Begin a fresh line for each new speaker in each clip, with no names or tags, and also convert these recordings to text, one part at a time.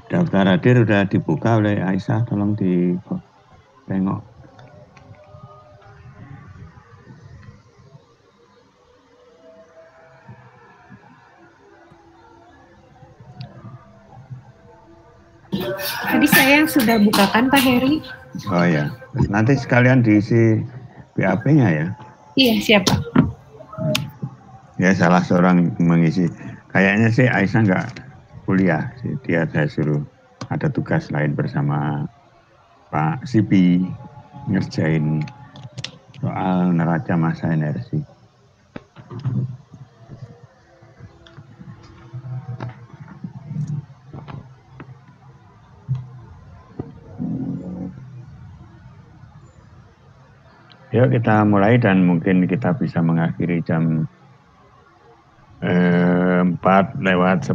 Daftar hadir udah dibuka oleh Aisyah, tolong ditengok.
Tadi saya yang sudah bukakan Pak Heri.
Oh ya, nanti sekalian diisi BAP-nya ya.
Iya, siapa?
Ya, salah seorang mengisi. Kayaknya sih Aisyah nggak kuliah, dia saya suruh ada tugas lain bersama Pak Sipi ngerjain soal neraca massa inersi. Yuk kita mulai dan mungkin kita bisa mengakhiri jam 4:04,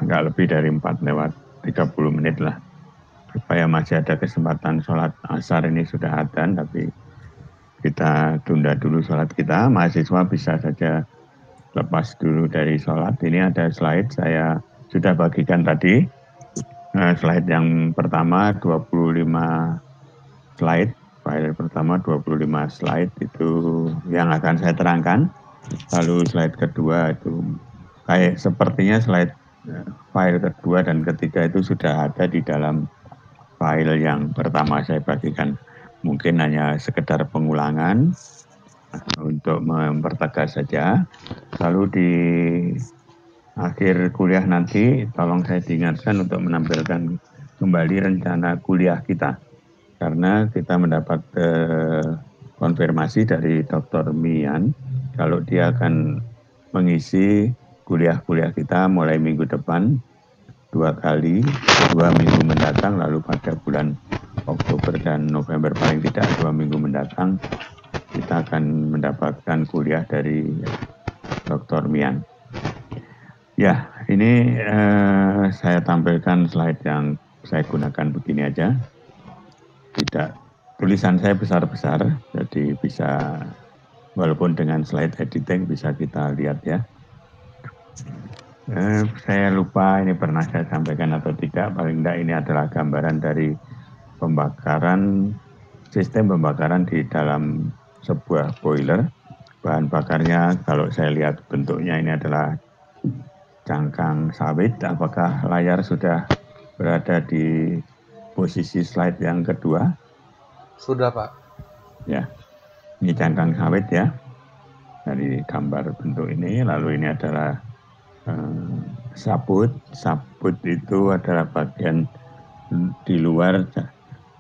nggak lebih dari 4:30 lah, supaya masih ada kesempatan sholat asar. Ini sudah adzan, tapi kita tunda dulu sholat kita. Mahasiswa bisa saja lepas dulu dari sholat. Ini ada slide saya sudah bagikan tadi. Slide yang pertama 25 slide. File pertama 25 slide itu yang akan saya terangkan. Lalu slide kedua itu kayak sepertinya slide file kedua dan ketiga itu sudah ada di dalam file yang pertama saya bagikan. Mungkin hanya sekedar pengulangan untuk mempertegas saja. Lalu di akhir kuliah nanti tolong saya diingatkan untuk menampilkan kembali rencana kuliah kita. Karena kita mendapat konfirmasi dari Dr. Mian kalau dia akan mengisi kuliah-kuliah kita mulai minggu depan 2 kali, 2 minggu mendatang, lalu pada bulan Oktober dan November paling tidak 2 minggu mendatang kita akan mendapatkan kuliah dari Dr. Mian. Ya, ini saya tampilkan slide yang saya gunakan begini aja. Tidak, tulisan saya besar-besar, jadi bisa walaupun dengan slide editing bisa kita lihat ya. Saya lupa ini pernah saya sampaikan atau tidak, paling tidak ini adalah gambaran dari sistem pembakaran di dalam sebuah boiler. Bahan bakarnya kalau saya lihat bentuknya ini adalah cangkang sawit. Apakah layar sudah berada di posisi slide yang kedua?
Sudah, Pak.
Ya, ini cangkang sawit ya. Dari gambar bentuk ini, lalu ini adalah sabut. Sabut itu adalah bagian di luar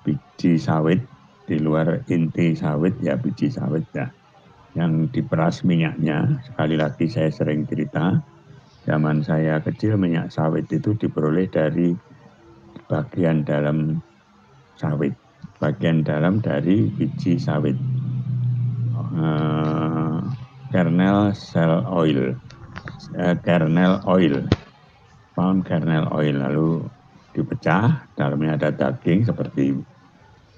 biji sawit, di luar inti sawit ya, biji sawit ya, yang diperas minyaknya. Sekali lagi saya sering cerita, zaman saya kecil minyak sawit itu diperoleh dari bagian dalam sawit, bagian dalam dari biji sawit, kernel cell oil, kernel oil, palm kernel oil, lalu dipecah, dalamnya ada daging seperti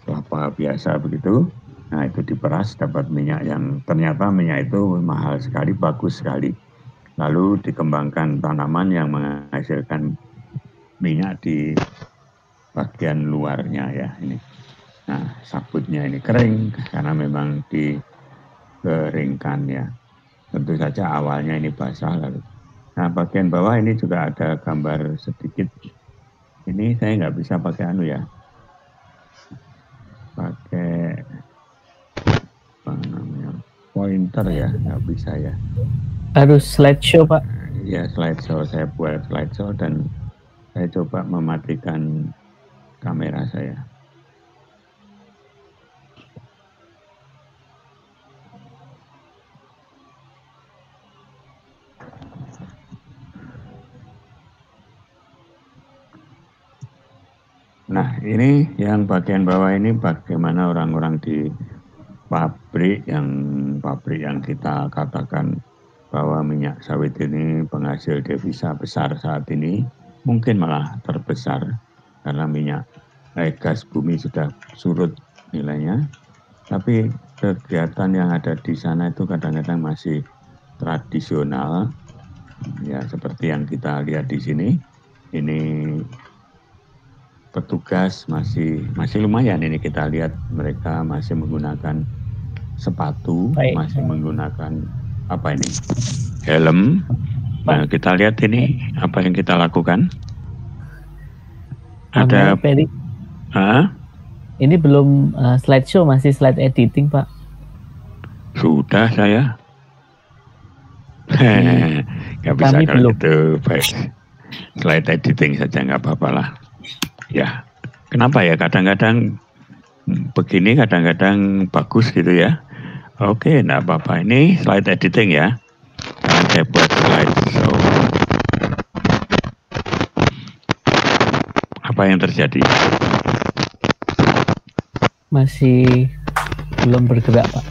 kelapa biasa begitu. Nah itu diperas, dapat minyak yang ternyata minyak itu mahal sekali, bagus sekali. Lalu dikembangkan tanaman yang menghasilkan minyak di bagian luarnya ya ini. Nah sabutnya ini kering karena memang dikeringkan ya. Tentu saja awalnya ini basah lalu. Nah bagian bawah ini juga ada gambar sedikit. Ini saya nggak bisa pakai ya. Pakai apa namanya, pointer ya, nggak bisa ya.
Harus slideshow Pak.
Ya slideshow, saya buat slideshow dan saya coba mematikan kamera saya. Nah ini yang bagian bawah ini bagaimana orang-orang di pabrik yang kita katakan bahwa minyak sawit ini penghasil devisa besar saat ini, mungkin malah terbesar karena gas bumi sudah surut nilainya. Tapi kegiatan yang ada di sana itu kadang-kadang masih tradisional, ya seperti yang kita lihat di sini. Ini petugas masih lumayan, ini kita lihat mereka masih menggunakan sepatu,
Baik.
masih menggunakan apa ini, helm. Nah, kita lihat ini apa yang kita lakukan. Ada
Peri, ini belum slideshow, masih slide editing, Pak.
Sudah saya. Nggak bisa
Kami
kalau
belum.
itu, baik. Slide editing saja nggak apa-apa lah. Ya, kenapa ya kadang-kadang begini, kadang-kadang bagus gitu ya. Oke, nggak apa-apa. Ini slide editing ya. Sekarang saya buat slide show. Apa yang terjadi?
Masih belum bergerak, Pak.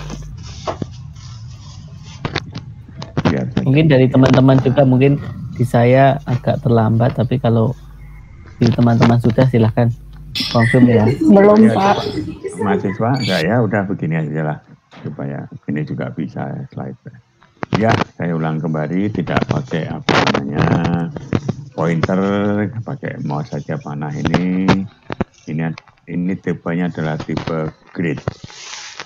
Mungkin dari teman-teman juga, mungkin di saya agak terlambat, tapi kalau di teman-teman sudah silahkan konfirm ya.
Belum, Pak.
Mahasiswa enggak ya, udah begini aja lah supaya ini juga bisa slide. Ya, saya ulang kembali, tidak pakai apa namanya pointer, pakai mouse saja panah ini. Ini tipenya adalah tipe grid,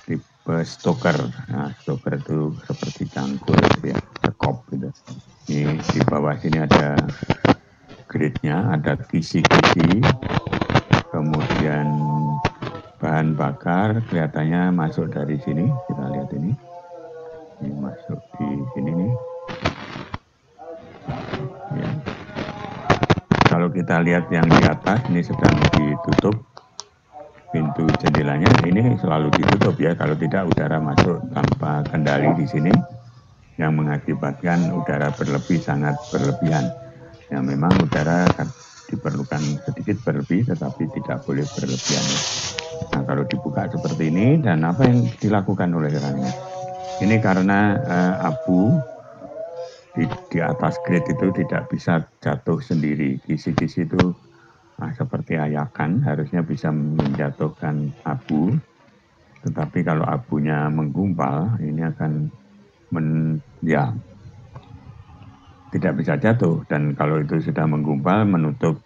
tipe stoker. Nah, stoker itu seperti cangkul gitu ya, sekop gitu. Ini di bawah sini ada gridnya, ada kisi-kisi, kemudian bahan bakar kelihatannya masuk dari sini. Kita lihat ini masuk di sini nih ya. Kalau kita lihat yang di atas ini sedang ditutup pintu jendelanya, ini selalu ditutup ya, kalau tidak udara masuk tanpa kendali di sini yang mengakibatkan udara berlebih, sangat berlebihan. Ya, memang udara diperlukan sedikit berlebih tetapi tidak boleh berlebihan. Nah, kalau dibuka seperti ini, dan apa yang dilakukan oleh orangnya ini, karena abu di atas grid itu tidak bisa jatuh sendiri. Kisi-kisi itu seperti ayakan, harusnya bisa menjatuhkan abu, tetapi kalau abunya menggumpal ini akan tidak bisa jatuh. Dan kalau itu sudah menggumpal, menutup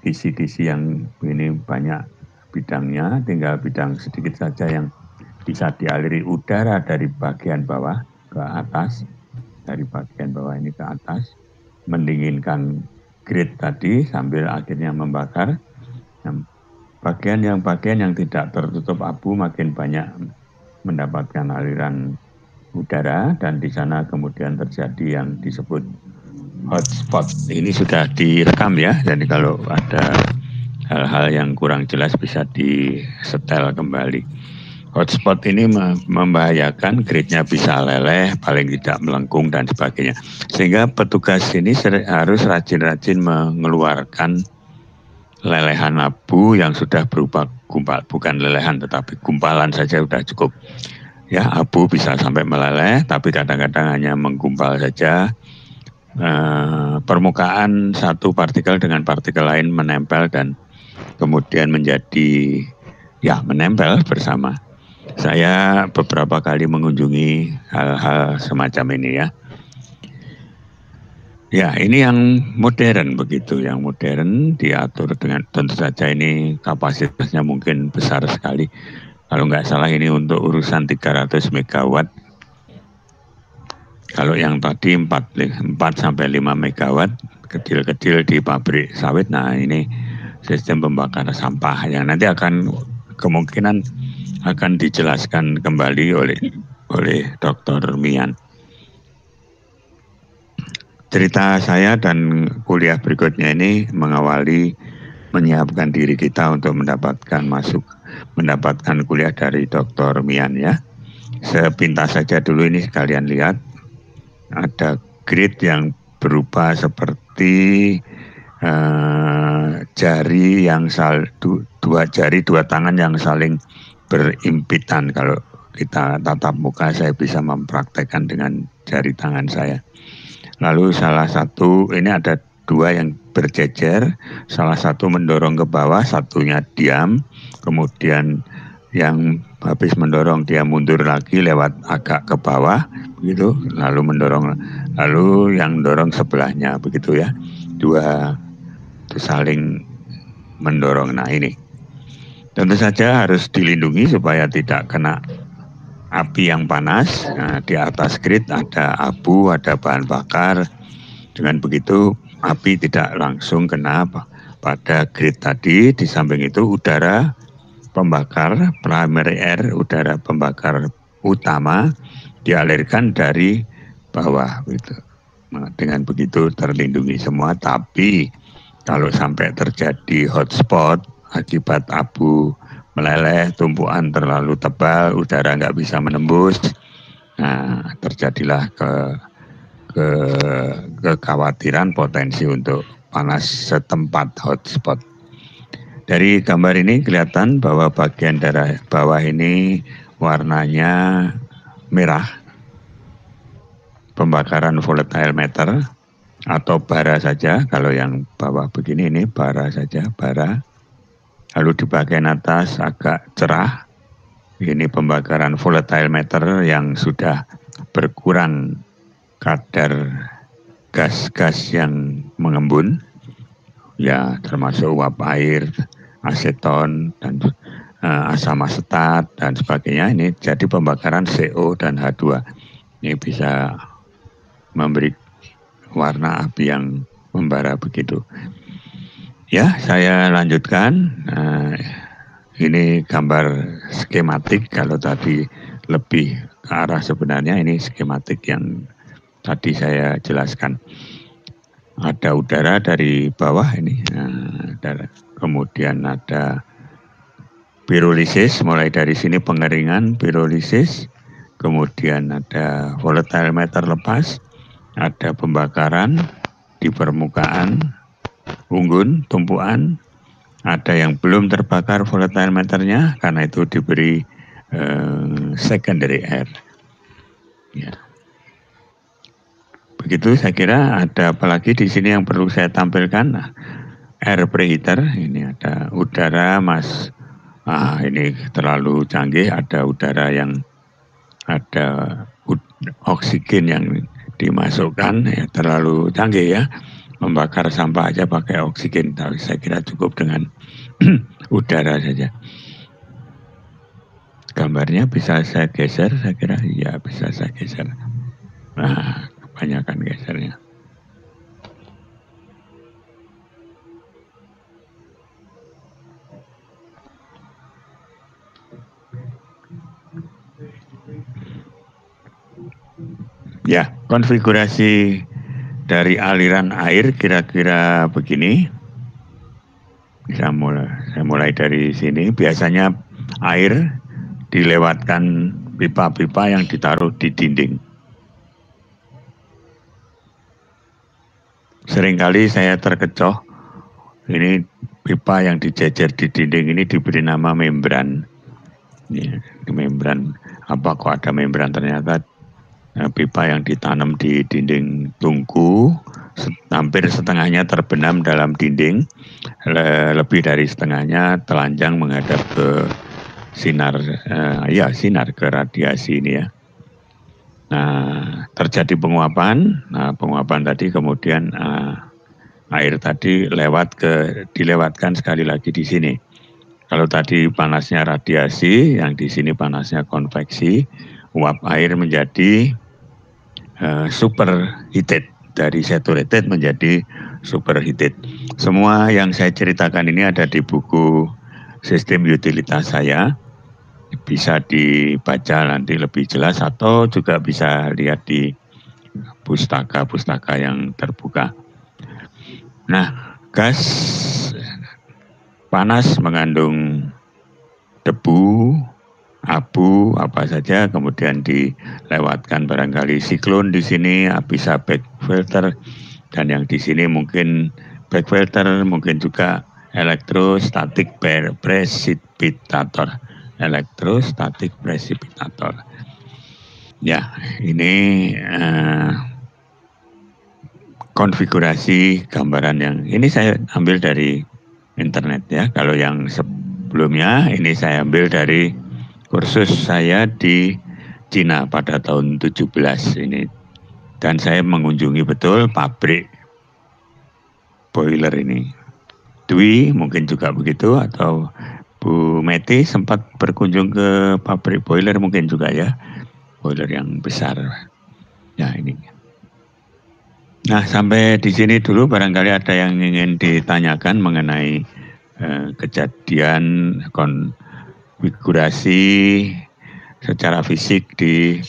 kisi-kisi yang ini banyak bidangnya, tinggal bidang sedikit saja yang bisa dialiri udara dari bagian bawah ke atas, dari bagian bawah ini ke atas, mendinginkan grid tadi sambil akhirnya membakar. Bagian yang tidak tertutup abu makin banyak mendapatkan aliran udara, dan di sana kemudian terjadi yang disebut hotspot. Ini sudah direkam ya, jadi kalau ada hal-hal yang kurang jelas bisa disetel kembali. Hotspot ini membahayakan, gridnya bisa leleh, paling tidak melengkung dan sebagainya. Sehingga petugas ini harus rajin-rajin mengeluarkan lelehan abu yang sudah berupa gumpal, bukan lelehan tetapi gumpalan saja sudah cukup. Ya, abu bisa sampai meleleh, tapi kadang-kadang hanya menggumpal saja. Permukaan satu partikel dengan partikel lain menempel dan kemudian menjadi menempel bersama. Saya beberapa kali mengunjungi hal-hal semacam ini ya. Ya, ini yang modern begitu, yang modern diatur dengan, tentu saja ini kapasitasnya mungkin besar sekali. Kalau nggak salah ini untuk urusan 300 megawatt. Kalau yang tadi 4 sampai 5 megawatt, kecil-kecil di pabrik sawit. Nah, ini sistem pembakaran sampah yang nanti akan kemungkinan akan dijelaskan kembali oleh Dr. Mian. Cerita saya dan kuliah berikutnya ini mengawali menyiapkan diri kita untuk mendapatkan kuliah dari Dr. Mian ya. Sepintas saja dulu ini sekalian lihat. Ada grid yang berupa seperti jari yang dua tangan yang saling berimpitan. Kalau kita tatap muka, saya bisa mempraktekkan dengan jari tangan saya. Lalu salah satu, ini ada dua yang berjejer, salah satu mendorong ke bawah, satunya diam, kemudian yang habis mendorong dia mundur lagi lewat agak ke bawah, begitu, lalu mendorong, lalu yang dorong sebelahnya, begitu ya. dua itu saling mendorong. Nah ini tentu saja harus dilindungi supaya tidak kena api yang panas. Nah, di atas grid ada abu, ada bahan bakar. Dengan begitu api tidak langsung kena pada grid tadi. Di samping itu udara pembakar, primary air, udara pembakar utama dialirkan dari bawah gitu. Nah, dengan begitu terlindungi semua. Tapi kalau sampai terjadi hotspot akibat abu meleleh, tumpuan terlalu tebal, udara nggak bisa menembus, nah terjadilah kekhawatiran potensi untuk panas setempat hotspot. Dari gambar ini kelihatan bahwa bagian daerah bawah ini warnanya merah, pembakaran volatile matter atau bara saja. Kalau yang bawah begini ini bara saja, bara. Lalu di bagian atas agak cerah, ini pembakaran volatile matter yang sudah berkurang kadar gas-gas yang mengembun, ya termasuk uap air, aseton, dan asam asetat, dan sebagainya. Ini jadi pembakaran CO dan H2. Ini bisa memberi warna api yang membara begitu. Ya, saya lanjutkan. Ini gambar skematik. Kalau tadi lebih ke arah sebenarnya, ini skematik yang tadi saya jelaskan. Ada udara dari bawah ini, kemudian ada pirolisis, mulai dari sini pengeringan, pirolisis, kemudian ada volatile matter lepas, ada pembakaran di permukaan, unggun, tumpuan, ada yang belum terbakar volatile matternya karena itu diberi secondary air. Ya. Begitu saya kira. Ada apalagi di sini yang perlu saya tampilkan. Nah, air preheater, ini ada udara ini terlalu canggih, ada udara yang ada oksigen yang dimasukkan, ya terlalu canggih ya. Membakar sampah aja pakai oksigen, tapi saya kira cukup dengan udara saja. Gambarnya bisa saya geser, saya kira ya bisa saya geser. Nah, kebanyakan gesernya. Ya, konfigurasi dari aliran air kira-kira begini. Saya mulai dari sini. Biasanya air dilewatkan pipa-pipa yang ditaruh di dinding. Seringkali saya terkecoh. Ini pipa yang dijejer di dinding ini diberi nama membran. Ini membran. Apa kok ada membran? Ternyata pipa yang ditanam di dinding tungku, hampir setengahnya terbenam dalam dinding, lebih dari setengahnya telanjang menghadap ke sinar ke radiasi ini ya. Nah, terjadi penguapan. Nah, penguapan tadi kemudian air tadi dilewatkan sekali lagi di sini. Kalau tadi panasnya radiasi, yang di sini panasnya konveksi, uap air menjadi superheated, dari saturated menjadi superheated. Semua yang saya ceritakan ini ada di buku sistem utilitas saya, bisa dibaca nanti lebih jelas atau juga bisa lihat di pustaka-pustaka yang terbuka. Nah, gas panas mengandung debu, abu, apa saja, kemudian dilewatkan barangkali siklon di sini, bisa back filter, dan yang di sini mungkin back filter, mungkin juga elektrostatik precipitator. Elektrostatik precipitator. Ya, ini konfigurasi gambaran yang ini saya ambil dari internet ya. Kalau yang sebelumnya ini saya ambil dari kursus saya di Cina pada tahun 17 ini, dan saya mengunjungi betul pabrik boiler ini. Dwi mungkin juga begitu, atau Bu Meti sempat berkunjung ke pabrik boiler mungkin juga ya, boiler yang besar. Ya ini. Nah sampai di sini dulu, barangkali ada yang ingin ditanyakan mengenai kejadian konfigurasi secara fisik di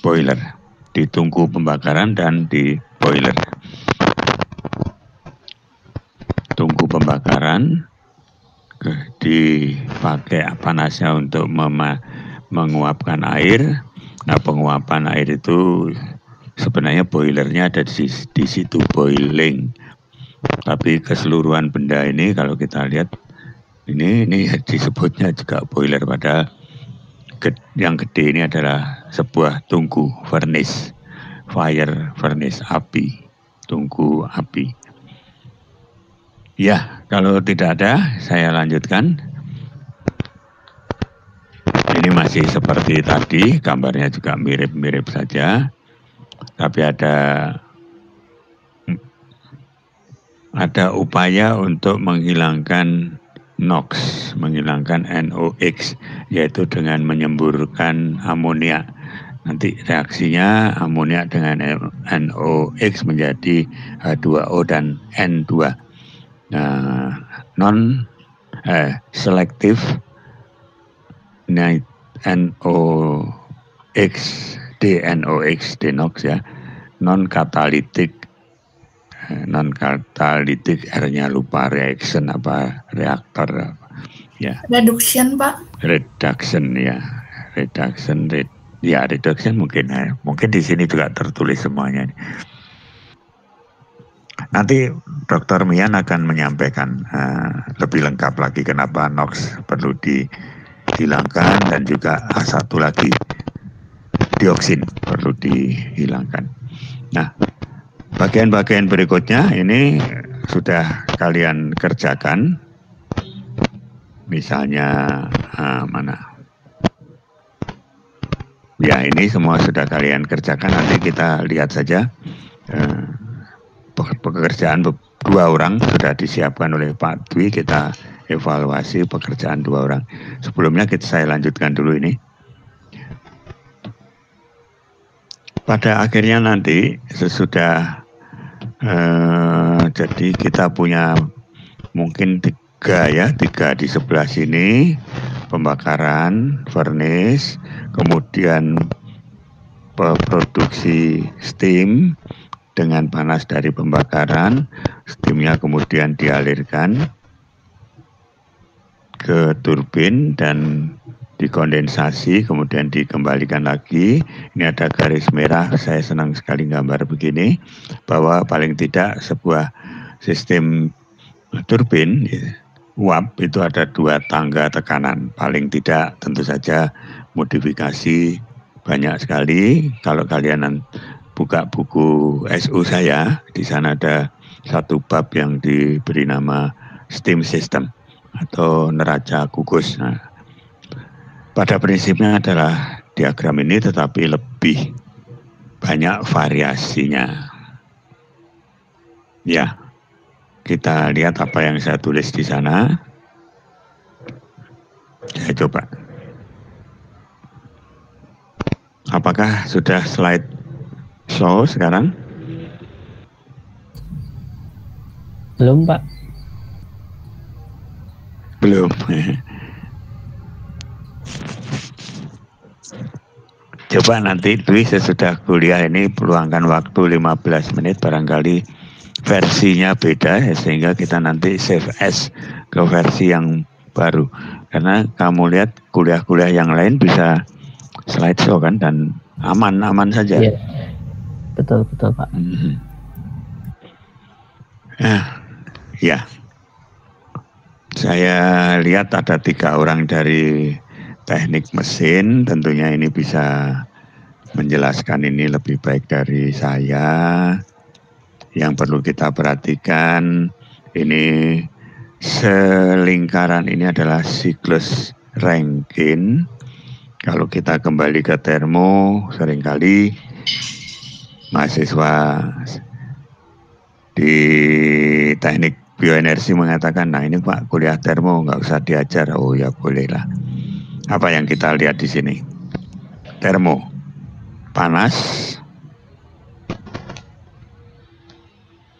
boiler, di tungku pembakaran dan di boiler. Tungku pembakaran dipakai panasnya untuk menguapkan air. Nah, penguapan air itu sebenarnya boilernya ada di situ, boiling. Tapi keseluruhan benda ini kalau kita lihat ini disebutnya juga boiler, padahal yang gede ini adalah sebuah tungku, furnace, fire furnace, api, tungku api. Ya, kalau tidak ada, saya lanjutkan. Ini masih seperti tadi, gambarnya juga mirip-mirip saja. Tapi ada upaya untuk menghilangkan NOx, menghilangkan NOx, yaitu dengan menyemburkan amonia. Nanti reaksinya amonia dengan NOx menjadi H2O dan N2. Selective NOx, denox ya, non katalytik R-nya lupa, reaction apa, reaktor ya.
Reduction Pak.
Reduction ya, reduction mungkin di sini juga tertulis semuanya. Nanti Dr. Mian akan menyampaikan lebih lengkap lagi kenapa NOx perlu dihilangkan, dan juga satu lagi dioksin perlu dihilangkan. Nah, bagian-bagian berikutnya ini sudah kalian kerjakan. Misalnya mana? Ya, ini semua sudah kalian kerjakan. Nanti kita lihat saja. Pekerjaan 2 orang sudah disiapkan oleh Pak Dwi, kita evaluasi pekerjaan 2 orang. Sebelumnya saya lanjutkan dulu ini. Pada akhirnya nanti sesudah jadi kita punya mungkin 3 di sebelah sini, pembakaran, furnace, kemudian produksi steam dengan panas dari pembakaran, steamnya kemudian dialirkan ke turbin dan dikondensasi, kemudian dikembalikan lagi. Ini ada garis merah, saya senang sekali gambar begini, bahwa paling tidak sebuah sistem turbin uap itu ada 2 tangga tekanan. Paling tidak tentu saja modifikasi banyak sekali. Kalau kalian buka buku SU saya, di sana ada 1 bab yang diberi nama steam system atau neraca gugus. Nah, pada prinsipnya adalah diagram ini, tetapi lebih banyak variasinya. Ya, kita lihat apa yang saya tulis di sana. Saya coba. Apakah sudah slide show sekarang?
Belum, Pak.
Belum. Coba nanti Dwi sesudah kuliah ini peluangkan waktu 15 menit, barangkali versinya beda ya, sehingga kita nanti save as ke versi yang baru. Karena kamu lihat kuliah-kuliah yang lain bisa slideshow kan, dan aman-aman saja.
Iya. Betul Pak.
Ya. Saya lihat ada 3 orang dari teknik mesin, tentunya ini bisa menjelaskan ini lebih baik dari saya. Yang perlu kita perhatikan, ini selingkaran ini adalah siklus Rankine. Kalau kita kembali ke termo, seringkali mahasiswa di teknik bioenergi mengatakan, nah ini Pak kuliah termo nggak usah diajar. Oh ya bolehlah. Apa yang kita lihat di sini? Termo, panas,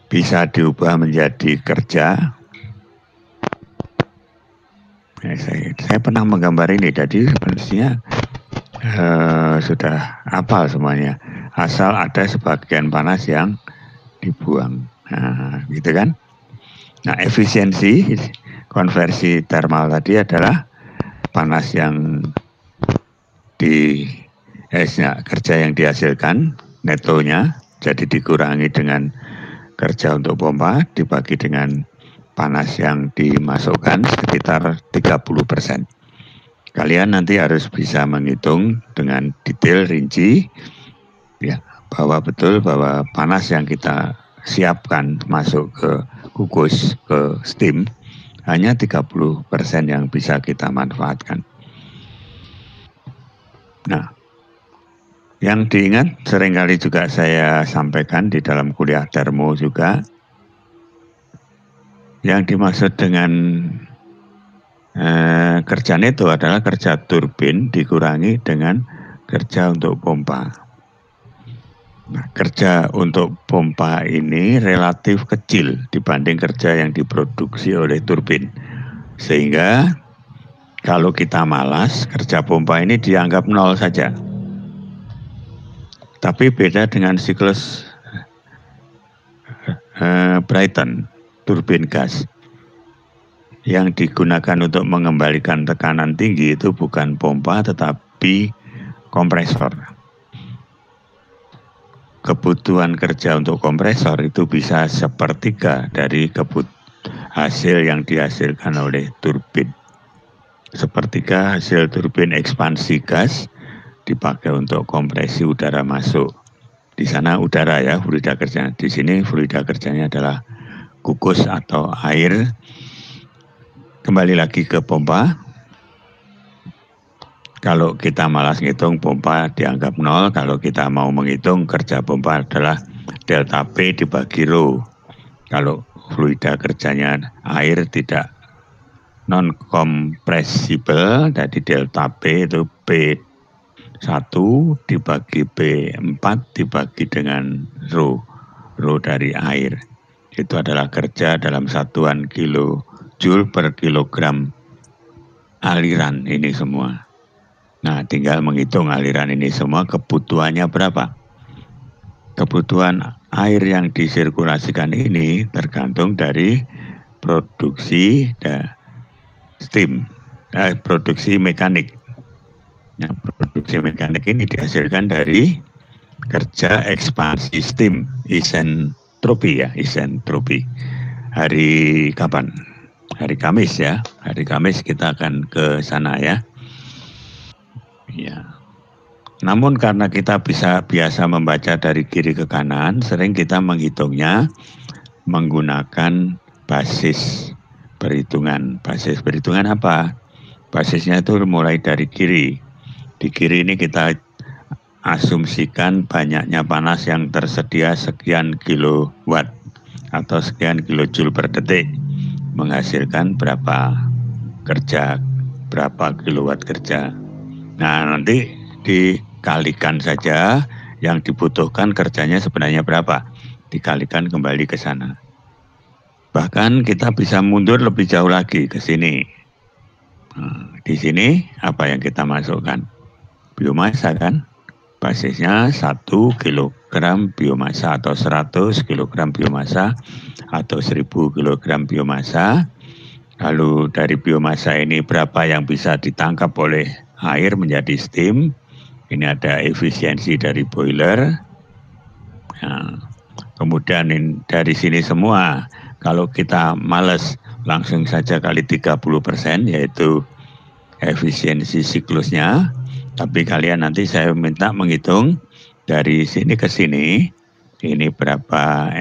bisa diubah menjadi kerja. Saya pernah menggambar ini, jadi sebenarnya sudah hafal semuanya. Asal ada sebagian panas yang dibuang. Nah, gitu kan? Nah, efisiensi konversi thermal tadi adalah panas yang kerja yang dihasilkan netonya, jadi dikurangi dengan kerja untuk pompa dibagi dengan panas yang dimasukkan sekitar 30%. Kalian nanti harus bisa menghitung dengan detail rinci ya, bahwa betul bahwa panas yang kita siapkan masuk ke kukus, ke steam, hanya 30% yang bisa kita manfaatkan. Nah, yang diingat seringkali juga saya sampaikan di dalam kuliah termo juga, yang dimaksud dengan kerja neto adalah kerja turbin dikurangi dengan kerja untuk pompa. Nah, kerja untuk pompa ini relatif kecil dibanding kerja yang diproduksi oleh turbin. Sehingga kalau kita malas, kerja pompa ini dianggap nol saja. Tapi beda dengan siklus Brayton, turbin gas. Yang digunakan untuk mengembalikan tekanan tinggi itu bukan pompa tetapi kompresor. Kebutuhan kerja untuk kompresor itu bisa sepertiga dari hasil yang dihasilkan oleh turbin. Sepertiga hasil turbin ekspansi gas dipakai untuk kompresi udara masuk. Di sana udara ya fluida kerjanya. Di sini fluida kerjanya adalah kukus atau air. Kembali lagi ke pompa. Kalau kita malas ngitung, pompa dianggap nol. Kalau kita mau menghitung, kerja pompa adalah delta P dibagi rho. Kalau fluida kerjanya air tidak non-compressible, jadi delta P itu P1 dibagi P4 dibagi dengan rho dari air. Itu adalah kerja dalam satuan kilojoule per kilogram aliran ini semua. Nah, tinggal menghitung aliran ini semua kebutuhannya berapa. Kebutuhan air yang disirkulasikan ini tergantung dari produksi steam, produksi mekanik. Nah, produksi mekanik ini dihasilkan dari kerja ekspansi steam, isentropi ya, isentropi. Hari kapan? Hari Kamis ya. Hari Kamis kita akan ke sana ya. Ya. Namun karena kita biasa membaca dari kiri ke kanan, sering kita menghitungnya menggunakan basis perhitungan. Basis perhitungan apa? Basisnya itu mulai dari kiri. Di kiri ini kita asumsikan banyaknya panas yang tersedia sekian kilowatt atau sekian kilojoule per detik, menghasilkan berapa kerja, berapa kilowatt kerja. Nah, nanti dikalikan saja yang dibutuhkan kerjanya sebenarnya berapa, dikalikan kembali ke sana. Bahkan kita bisa mundur lebih jauh lagi ke sini. Nah, di sini apa yang kita masukkan? Biomasa kan? Basisnya 1 kilogram biomasa atau 100 kilogram biomasa atau 1000 kilogram biomasa. Lalu dari biomasa ini berapa yang bisa ditangkap oleh air menjadi steam. Ini ada efisiensi dari boiler. Nah, kemudian dari sini semua, kalau kita males langsung saja kali 30%, yaitu efisiensi siklusnya. Tapi kalian nanti saya minta menghitung dari sini ke sini, ini berapa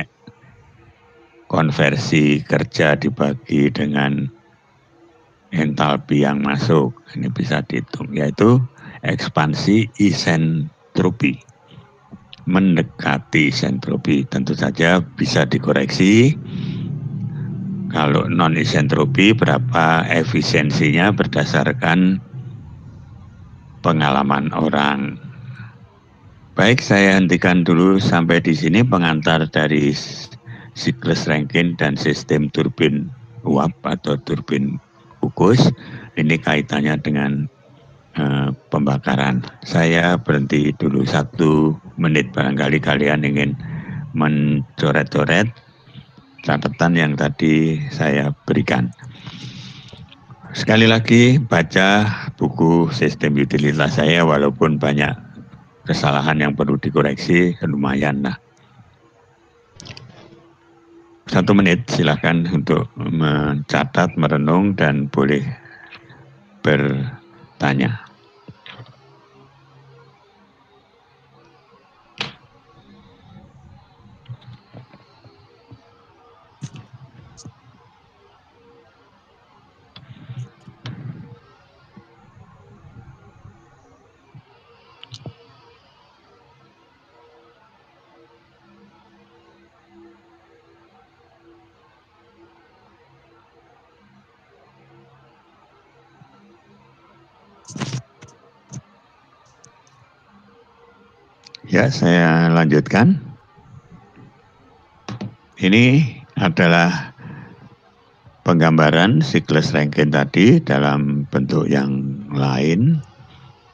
konversi kerja dibagi dengan entalpi yang masuk. Ini bisa dihitung, yaitu ekspansi isentropi. mendekati isentropi. Tentu saja bisa dikoreksi. Kalau non isentropi berapa efisiensinya berdasarkan pengalaman orang. Baik, saya hentikan dulu sampai di sini pengantar dari siklus Rankine dan sistem turbin uap atau turbin kukus. Ini kaitannya dengan pembakaran. Saya berhenti dulu 1 menit, barangkali kalian ingin mencoret-coret catatan yang tadi saya berikan. Sekali lagi baca buku sistem utilitas saya, walaupun banyak kesalahan yang perlu dikoreksi, lumayan lah. 1 menit silakan untuk mencatat, merenung, dan boleh bertanya. Ya, saya lanjutkan. Ini adalah penggambaran siklus Rankine tadi dalam bentuk yang lain,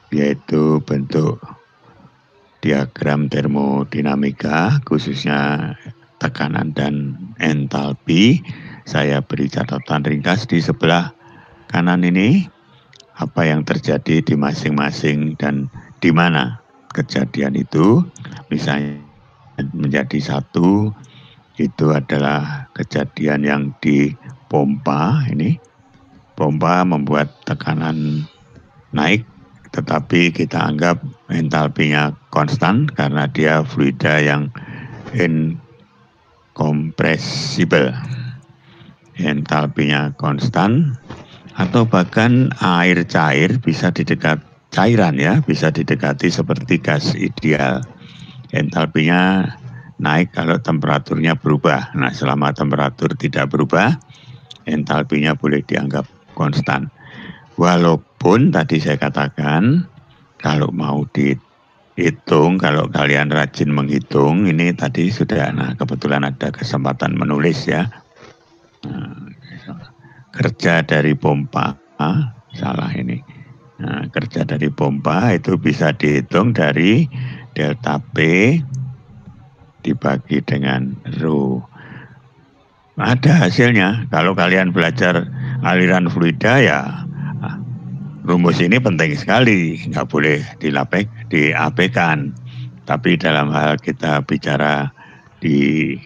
yaitu bentuk diagram termodinamika, khususnya tekanan dan entalpi. Saya beri catatan ringkas di sebelah kanan ini, apa yang terjadi di masing-masing dan di mana kejadian itu. Misalnya menjadi 1 itu adalah kejadian yang di pompa. Ini pompa membuat tekanan naik, tetapi kita anggap entalpinya konstan karena dia fluida yang incompressible. Entalpinya konstan, atau bahkan air cair bisa cairan ya, bisa didekati seperti gas ideal. Entalpinya naik kalau temperaturnya berubah. Nah, selama temperatur tidak berubah, entalpinya boleh dianggap konstan. Walaupun tadi saya katakan, kalau mau dihitung, kalau kalian rajin menghitung, ini tadi sudah, nah kebetulan ada kesempatan menulis ya. Kerja dari pompa, salah ini. Nah, kerja dari pompa itu bisa dihitung dari delta P dibagi dengan rho. Ada hasilnya. Kalau kalian belajar aliran fluida ya, rumus ini penting sekali, nggak boleh diabaikan. Tapi dalam hal kita bicara di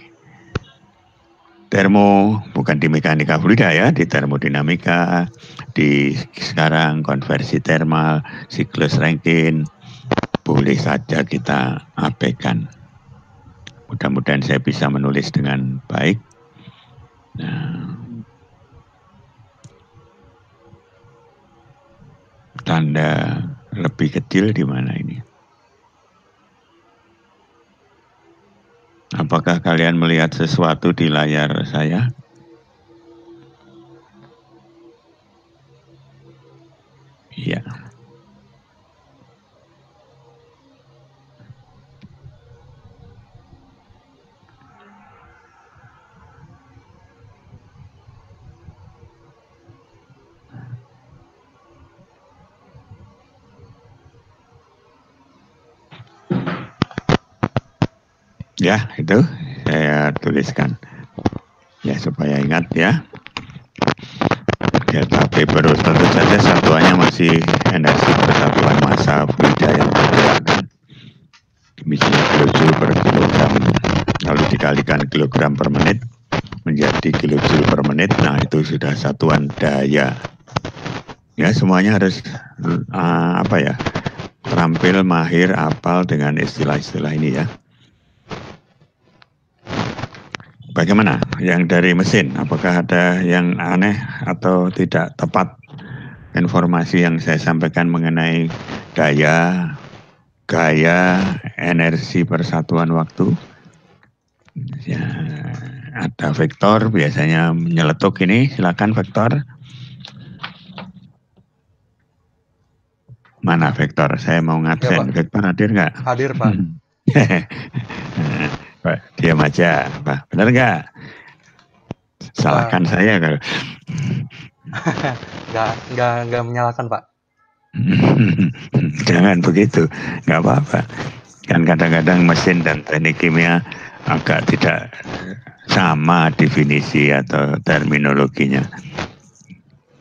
bukan di mekanika fluida ya, di termodinamika, di sekarang konversi termal, siklus Rankine, boleh saja kita abaikan. Mudah-mudahan saya bisa menulis dengan baik. Nah, tanda lebih kecil di mana ini? Apakah kalian melihat sesuatu di layar saya? Iya. Ya, itu saya tuliskan. Ya, supaya ingat ya. Delta P terus, tentu saja satuannya masih energi persatuan massa fluida yang bergerak. Misalnya kilojoule per kilogram, lalu dikalikan kilogram per menit menjadi kilojoule per menit. Nah, itu sudah satuan daya. Ya, semuanya harus terampil, mahir, hafal dengan istilah-istilah ini ya. Bagaimana yang dari mesin? Apakah ada yang aneh atau tidak tepat informasi yang saya sampaikan mengenai daya, gaya, energi persatuan waktu. Ya, ada vektor biasanya menyeletuk ini, silakan vektor. Mana vektor? Saya mau ngabsen. Ya, vektor hadir nggak?
Hadir, Pak.
Pak, diam aja, Pak. Benar nggak? Salahkan Pak. Saya kalau.
Nggak menyalahkan, Pak.
Jangan begitu, nggak apa-apa. Kan kadang-kadang mesin dan teknik kimia agak tidak sama definisi atau terminologinya.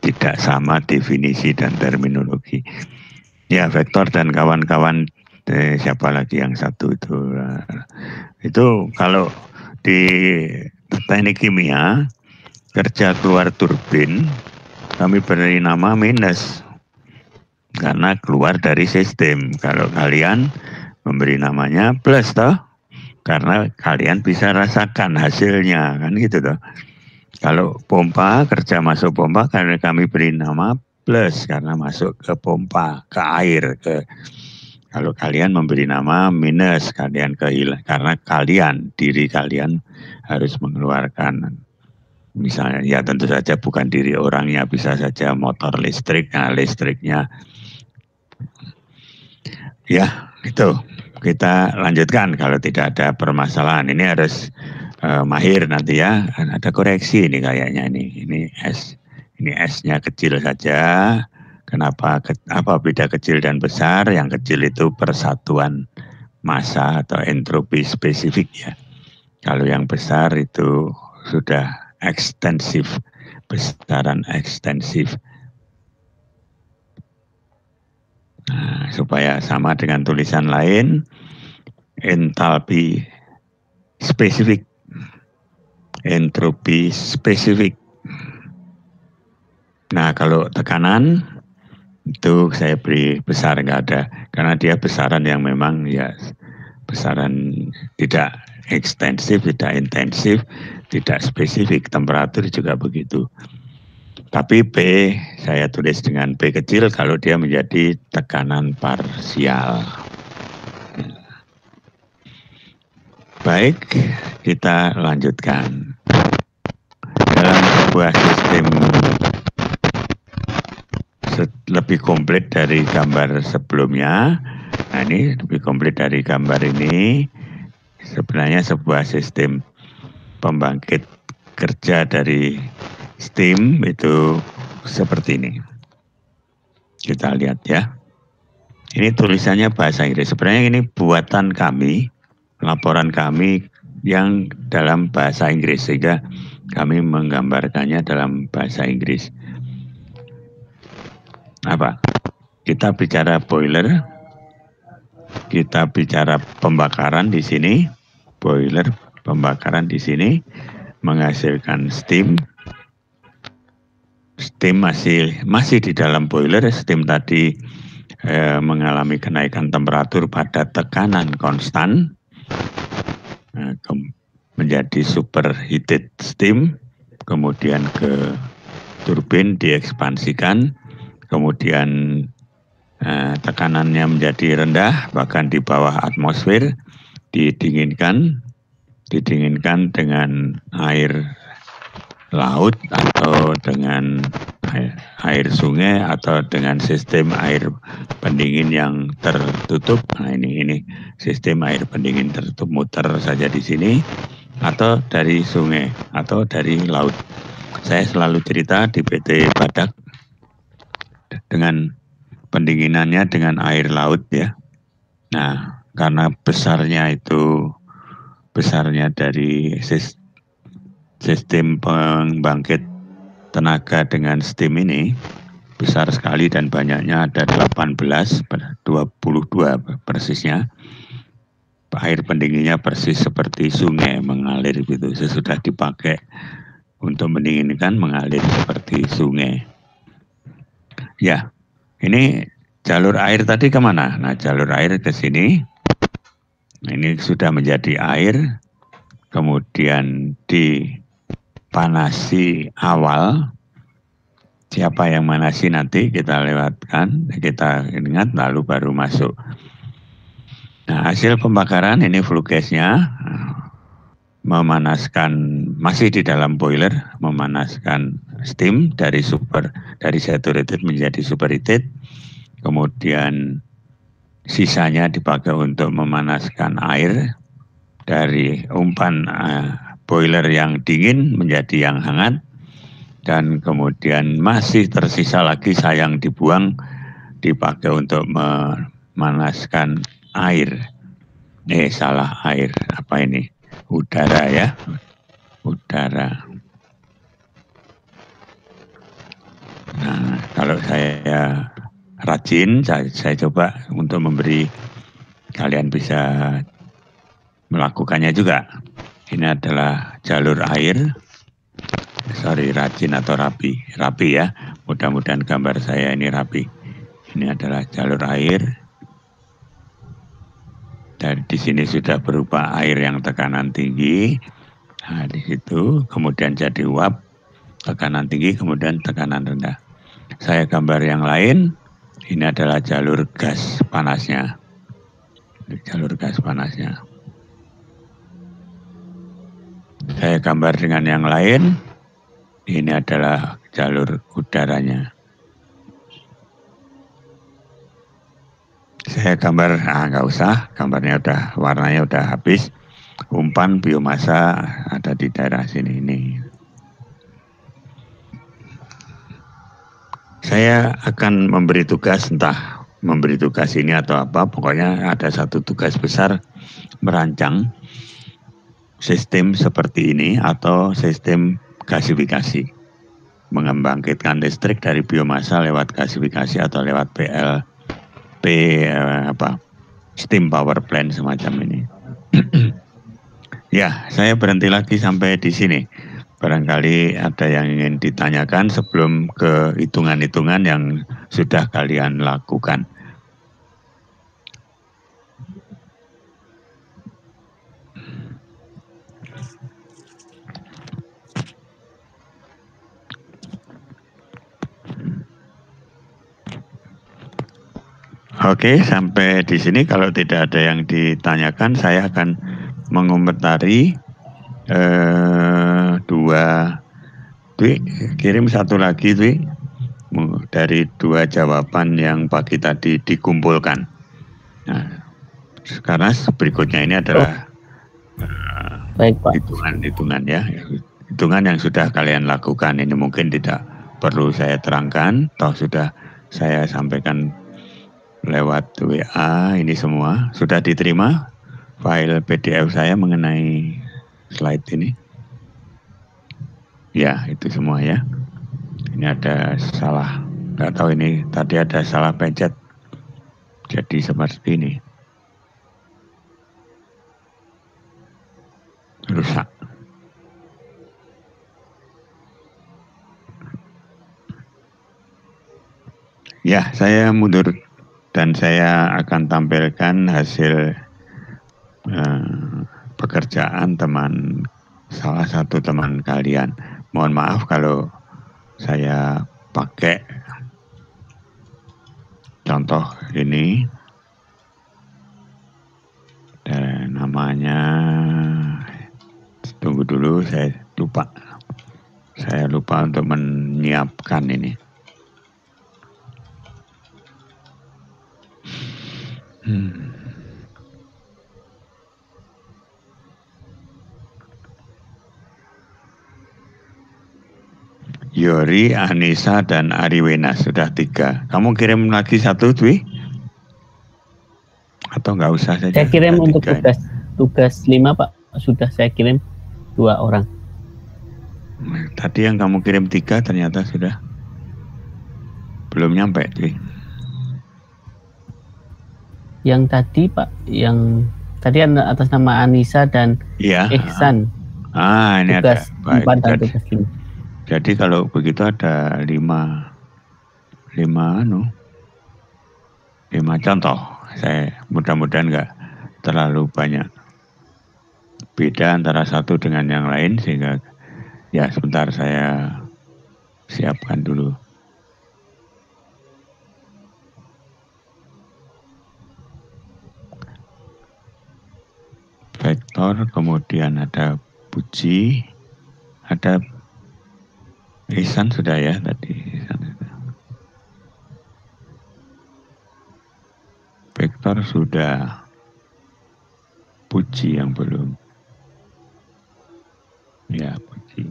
Tidak sama definisi dan terminologi. Ya, vektor dan kawan-kawan, siapa lagi yang satu itu kalau di teknik kimia kerja keluar turbin kami beri nama minus karena keluar dari sistem. Kalau kalian memberi namanya plus toh, karena kalian bisa rasakan hasilnya, kan gitu toh. Kalau pompa, kerja masuk pompa karena kami beri nama plus karena masuk ke pompa, ke air, kalau kalian memberi nama minus, kalian kehilangan karena kalian, diri kalian harus mengeluarkan. Misalnya, ya tentu saja bukan diri orangnya, bisa saja motor listrik, nah listriknya. Ya, itu. Kita lanjutkan kalau tidak ada permasalahan. Ini harus mahir nanti ya. Ada koreksi ini kayaknya ini S. Ini S-nya kecil saja. Kenapa? Apa beda kecil dan besar? Yang kecil itu persatuan massa atau entropi spesifik ya. Kalau yang besar itu sudah ekstensif, besaran ekstensif. Nah, supaya sama dengan tulisan lain, entalpi spesifik, entropi spesifik. Nah, kalau tekanan itu saya beri besar, nggak ada, karena dia besaran yang memang ya besaran tidak ekstensif, tidak intensif, tidak spesifik. Temperatur juga begitu. Tapi P saya tulis dengan P kecil kalau dia menjadi tekanan parsial. Baik, kita lanjutkan. Dalam sebuah sistem lebih komplit dari gambar sebelumnya, nah ini lebih komplit dari gambar ini, sebenarnya sebuah sistem pembangkit kerja dari steam itu seperti ini. Kita lihat ya. Ini tulisannya bahasa Inggris. Sebenarnya ini buatan kami, laporan kami yang dalam bahasa Inggris, sehingga kami menggambarkannya dalam bahasa Inggris. Apa? Kita bicara boiler, kita bicara pembakaran di sini, boiler pembakaran di sini menghasilkan steam. Steam masih di dalam boiler. Steam tadi mengalami kenaikan temperatur pada tekanan konstan, menjadi superheated steam, kemudian ke turbin diekspansikan, kemudian tekanannya menjadi rendah, bahkan di bawah atmosfer, didinginkan dengan air laut atau dengan air sungai atau dengan sistem air pendingin yang tertutup. Nah ini sistem air pendingin tertutup, muter saja di sini, atau dari sungai atau dari laut. Saya selalu cerita di PT Badak dengan pendinginannya dengan air laut ya. Nah, karena besarnya dari sistem pembangkit tenaga dengan steam ini besar sekali dan banyaknya ada 18, 22 persisnya. Air pendinginnya persis seperti sungai mengalir gitu. Sesudah dipakai untuk mendinginkan mengalir seperti sungai. Ya, ini jalur air tadi kemana? Nah, jalur air ke sini. Ini sudah menjadi air, kemudian dipanasi awal. Siapa yang manasi nanti kita lewatkan, kita ingat lalu baru masuk. Nah, hasil pembakaran ini flue gasnya memanaskan, masih di dalam boiler, memanaskan steam dari saturated menjadi superheated, kemudian sisanya dipakai untuk memanaskan air dari umpan boiler yang dingin menjadi yang hangat, dan kemudian masih tersisa lagi sayang dibuang, dipakai untuk memanaskan air. Air, apa ini? Udara ya, udara. Nah, kalau saya rajin, saya coba untuk memberi kalian bisa melakukannya juga. Ini adalah jalur air. Rajin atau rapi ya. Mudah-mudahan gambar saya ini rapi. Ini adalah jalur air. Dan di sini sudah berupa air yang tekanan tinggi. Nah, di situ kemudian jadi uap, tekanan tinggi, kemudian tekanan rendah. Saya gambar yang lain. Ini adalah jalur gas panasnya. Jalur gas panasnya. Saya gambar dengan yang lain. Ini adalah jalur udaranya. Saya gambar, nggak usah, gambarnya warnanya udah habis. Umpan biomasa ada di daerah sini ini. Saya akan memberi tugas, entah memberi tugas ini atau apa, pokoknya ada satu tugas besar, merancang sistem seperti ini atau sistem gasifikasi. Mengembangkan listrik dari biomasa lewat gasifikasi atau lewat steam power plant semacam ini. Ya, saya berhenti lagi sampai di sini. Barangkali ada yang ingin ditanyakan sebelum ke hitungan-hitungan yang sudah kalian lakukan. Oke, sampai di sini kalau tidak ada yang ditanyakan, saya akan mengomentari dua. Dwi, kirim satu lagi, Dwi, dari dua jawaban yang pagi tadi dikumpulkan. Nah, sekarang berikutnya ini adalah
baik, Pak.
Hitungan ya, hitungan yang sudah kalian lakukan. Ini mungkin tidak perlu saya terangkan, toh sudah saya sampaikan lewat WA. Ini semua sudah diterima file PDF saya mengenai slide ini. Ya, itu semua ya. Ini ada salah, nggak tahu ini tadi ada salah pencet. Jadi seperti ini. Rusak. Ya, saya mundur dan saya akan tampilkan hasil pekerjaan salah satu teman kalian. Mohon maaf kalau saya pakai contoh ini. Dan namanya, tunggu dulu, saya lupa untuk menyiapkan ini. Yori, Anissa, dan Ariwena sudah 3. Kamu kirim lagi satu, Dwi? Atau nggak usah saja?
Saya kirim untuk tugas 5, Pak. Sudah saya kirim 2 orang.
Tadi yang kamu kirim 3 ternyata sudah belum nyampe, Dwi.
Yang tadi, Pak, yang tadi atas nama Anissa dan Ihsan.
Ini
tugas
ada. Baik.
Dan tugas 5.
Jadi kalau begitu ada 5 contoh. Saya mudah-mudahan nggak terlalu banyak beda antara satu dengan yang lain, sehingga ya sebentar saya siapkan dulu. vektor, kemudian ada Puji, ada Ihsan sudah ya tadi. Ihsan sudah. Vektor sudah, Puji yang belum. Ya, Puji.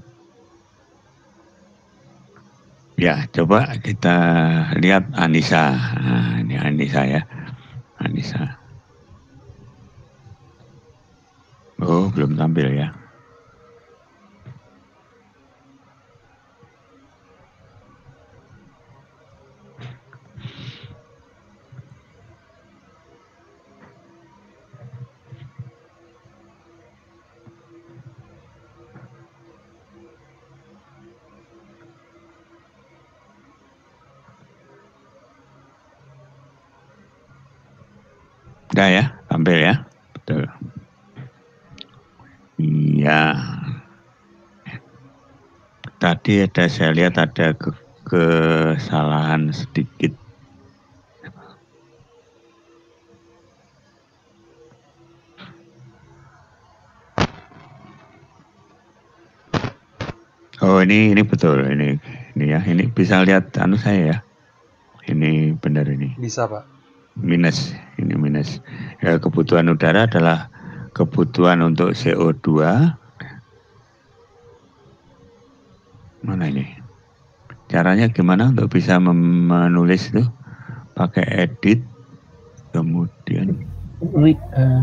Ya, coba kita lihat Anissa. Nah, ini Anissa ya. Anissa. Oh, belum tampil ya. Udah ya, tampil ya. Betul. Iya. Tadi saya lihat ada kesalahan sedikit. Oh, ini betul ini ya. Ini bisa lihat anu saya ya. Ini benar ini.
Bisa, Pak.
Minus, ini minus. Ya, kebutuhan udara adalah kebutuhan untuk CO2. Mana ini? Caranya gimana untuk bisa menulis itu? Pakai edit, kemudian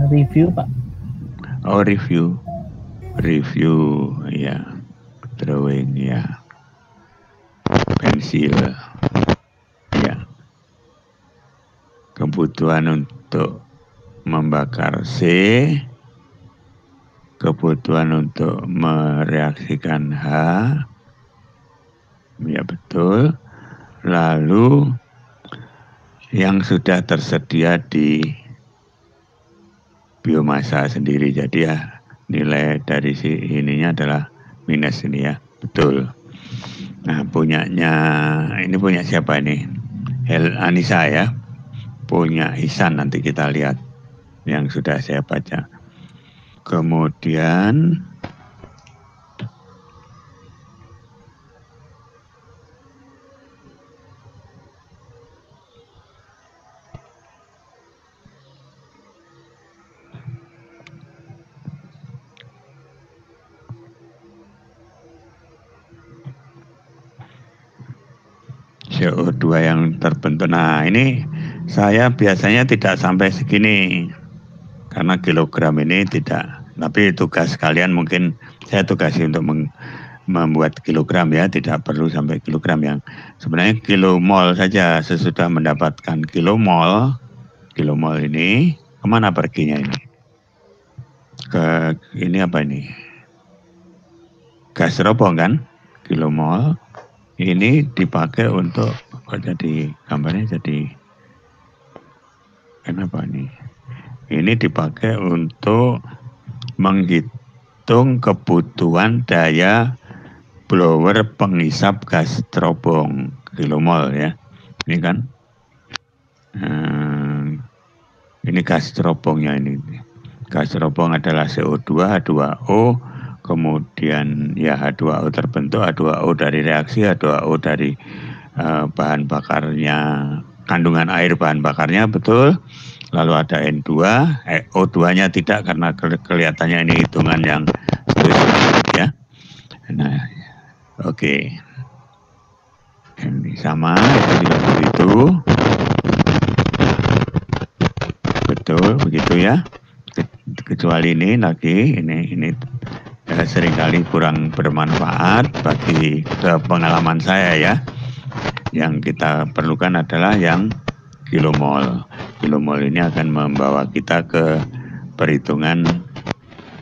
review, Pak.
Oh, review, ya. Drawing, ya. Pensil, ya. Kebutuhan untuk membakar C, kebutuhan untuk mereaksikan H, ya betul. Lalu yang sudah tersedia di biomasa sendiri, jadi ya nilai dari ininya adalah minus ini ya, betul. Nah, ini punya siapa ini? Anissa ya. Punya Ihsan, nanti kita lihat yang sudah saya baca. Kemudian CO2 yang terbentuk. Nah, ini saya biasanya tidak sampai segini karena kilogram ini tidak, tapi tugas kalian mungkin saya tugasi untuk membuat kilogram ya, tidak perlu sampai kilogram. Yang sebenarnya kilomol saja. Sesudah mendapatkan kilomol ini kemana perginya ini? Ke ini apa ini? Gas robong kan? Kilomol ini dipakai untuk, kok jadi gambarnya jadi kenapa nih? Ini dipakai untuk menghitung kebutuhan daya blower penghisap gas terobong kilomol ya. Ini kan, ini gas terobongnya ini. Gas terobong adalah CO2, H2O, kemudian ya H2O terbentuk, H2O dari reaksi, H2O dari bahan bakarnya, kandungan air bahan bakarnya, betul. Lalu ada N2, O2-nya tidak karena kelihatannya ini hitungan yang ya. Nah, oke. Ini sama, itu juga begitu. Betul, begitu ya. Kecuali ini lagi, ini seringkali kurang bermanfaat bagi pengalaman saya ya. Yang kita perlukan adalah yang kilomol. Kilomol ini akan membawa kita ke perhitungan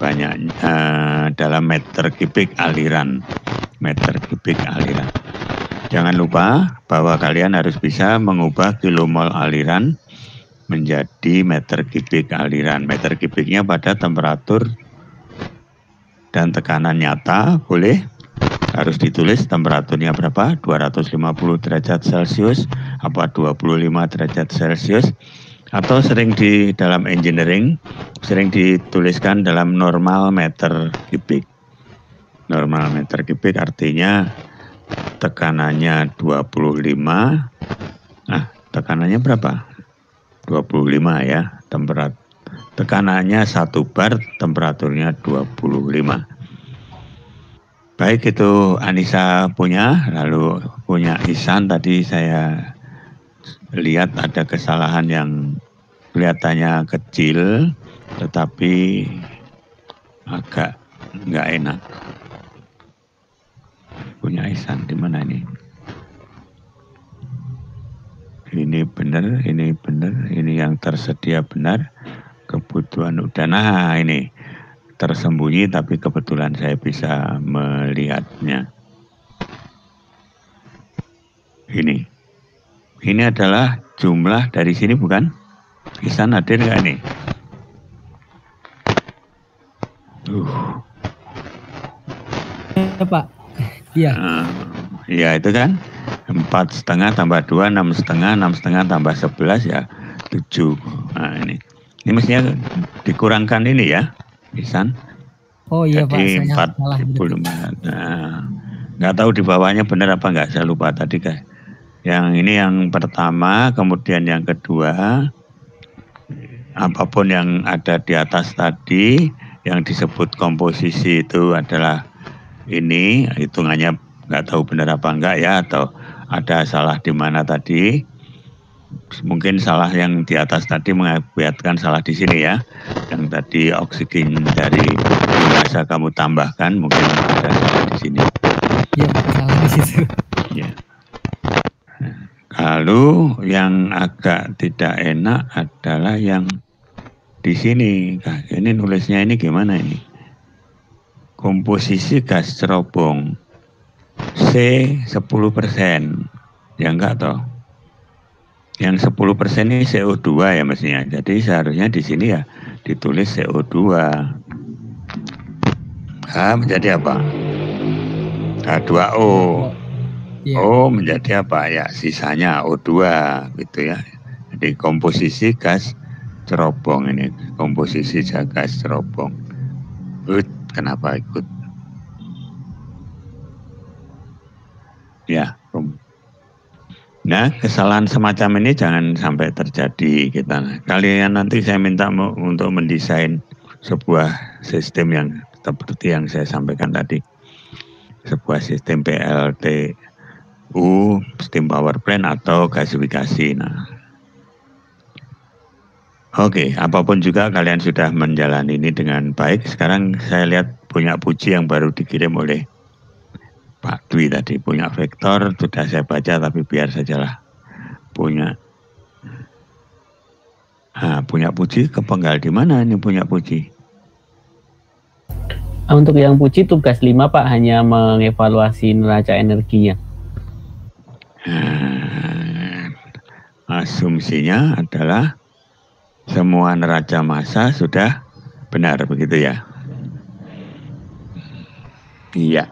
banyak dalam meter kubik aliran. Meter kubik aliran. Jangan lupa bahwa kalian harus bisa mengubah kilomol aliran menjadi meter kubik aliran. Meter kubiknya pada temperatur dan tekanan nyata, boleh. Harus ditulis temperaturnya berapa, 250 derajat Celcius, apa 25 derajat Celcius. Atau sering di dalam engineering, sering dituliskan dalam normal meter kubik. Normal meter kubik artinya tekanannya 25. Nah, tekanannya berapa? 25 ya, tekanannya 1 bar, temperaturnya 25. Baik, itu Anissa punya, lalu punya Ihsan tadi saya lihat ada kesalahan yang kelihatannya kecil, tetapi agak nggak enak. Punya Ihsan di mana ini? Ini benar, ini yang tersedia benar, kebutuhan udah. Nah, ini tersembunyi tapi kebetulan saya bisa melihatnya. Ini adalah jumlah dari sini bukan? Ihsan hadir nggak nih?
Ya, Pak. Iya.
Ya itu kan 4,5 tambah 2, 6,5, 6,5 tambah 11 ya 7. Nah ini mestinya dikurangkan ini ya, Ihsan.
Oh iya
jadi
Pak, saya
40. Nah, nggak tahu di bawahnya benar apa nggak, saya lupa tadi kan. Yang ini yang pertama, kemudian yang kedua, apapun yang ada di atas tadi yang disebut komposisi itu adalah ini, hitungannya nggak tahu benar apa enggak ya, atau ada salah di mana tadi. Mungkin salah yang di atas tadi mengakibatkan salah di sini ya. Yang tadi oksigen dari biomasa kamu tambahkan, mungkin ada salah di sini.
Iya, salah di situ.
Ya. Lalu yang agak tidak enak adalah yang di sini. Ini nulisnya ini gimana ini? Komposisi gas cerobong C 10%. Ya enggak toh? Yang 10% ini CO2 ya mestinya. Jadi seharusnya di sini ya ditulis CO2. Menjadi apa? H2O. O menjadi apa ya? Sisanya O2 gitu ya. Jadi komposisi gas cerobong ini, komposisi gas cerobong. Kenapa ikut? Ya. Nah, kesalahan semacam ini jangan sampai terjadi kita. Kalian nanti saya minta untuk mendesain sebuah sistem yang seperti yang saya sampaikan tadi. Sebuah sistem PLTU, steam power plant atau gasifikasi. Nah, oke, apapun juga kalian sudah menjalani ini dengan baik. Sekarang saya lihat punya puji yang baru dikirim oleh Pak Dwi tadi, punya vektor, sudah saya baca tapi biar sajalah. Punya puji kepenggal di mana ini punya puji?
Untuk yang puji tugas 5 Pak, hanya mengevaluasi neraca energinya.
Asumsinya adalah semua neraca massa sudah benar begitu ya? Iya.